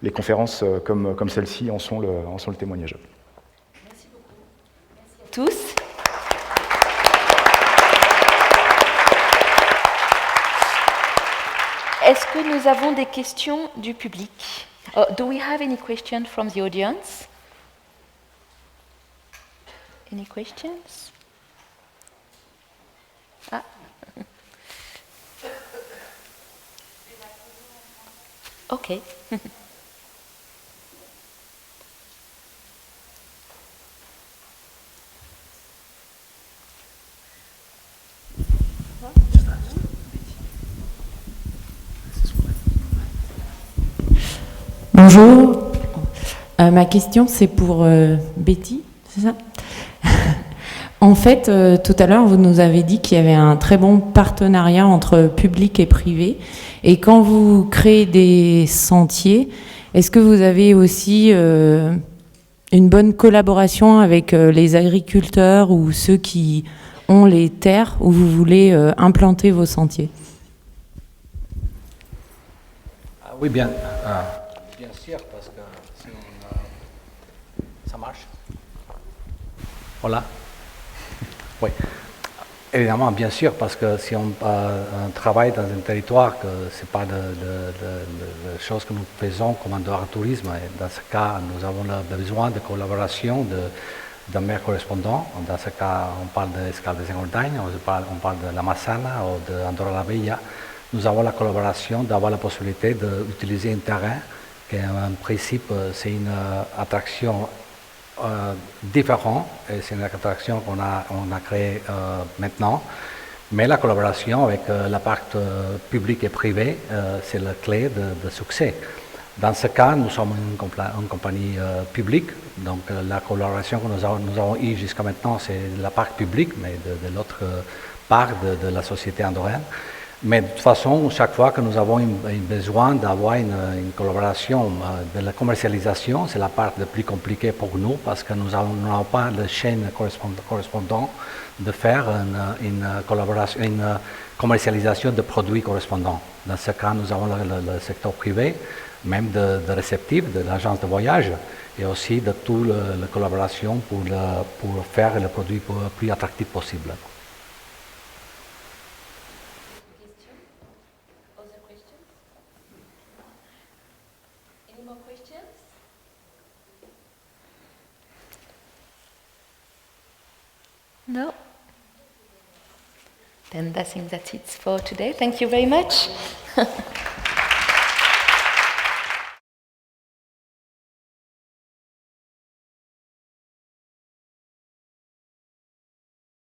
les conférences comme celle-ci en sont le témoignage. Merci beaucoup. Merci à tous. Est-ce que nous avons des questions du public? Do we have any questions from the audience? Any questions? Ah. Okay. Bonjour, ma question c'est pour Betty, c'est ça? En fait, tout à l'heure, vous nous avez dit qu'il y avait un très bon partenariat entre public et privé. Et quand vous créez des sentiers, est-ce que vous avez aussi une bonne collaboration avec les agriculteurs ou ceux qui ont les terres où vous voulez implanter vos sentiers? Oui, bien. sûr, parce que si ça marche. Voilà. Oui. Évidemment, bien sûr, parce que si on travaille dans un territoire, que ce n'est pas de choses que nous faisons comme en dehors du tourisme, et dans ce cas, nous avons besoin de collaboration d'un meilleur correspondant. Dans ce cas, on parle de l'Escale de Saint-Goldaigne, on parle de la Massana ou d'Andorra la Vella. Nous avons la collaboration d'avoir la possibilité d'utiliser un terrain qui, en principe, c'est une attraction différente, et c'est une attraction qu'on a créée maintenant. Mais la collaboration avec la partie publique et privée, c'est la clé de succès. Dans ce cas, nous sommes une compagnie publique, donc la collaboration que nous avons eue jusqu'à maintenant, c'est la part publique, mais de l'autre part de la société andorraine. Mais de toute façon, chaque fois que nous avons besoin d'avoir une collaboration de la commercialisation, c'est la part la plus compliquée pour nous, parce que nous n'avons pas de chaîne correspondante de faire une collaboration, une commercialisation de produits correspondants. Dans ce cas, nous avons le secteur privé, même de réceptif, de l'agence de voyage, et aussi de toute la collaboration pour faire le produit le plus attractif possible. Other questions? Any more questions? No? Then I think that's it for today. Thank you very much.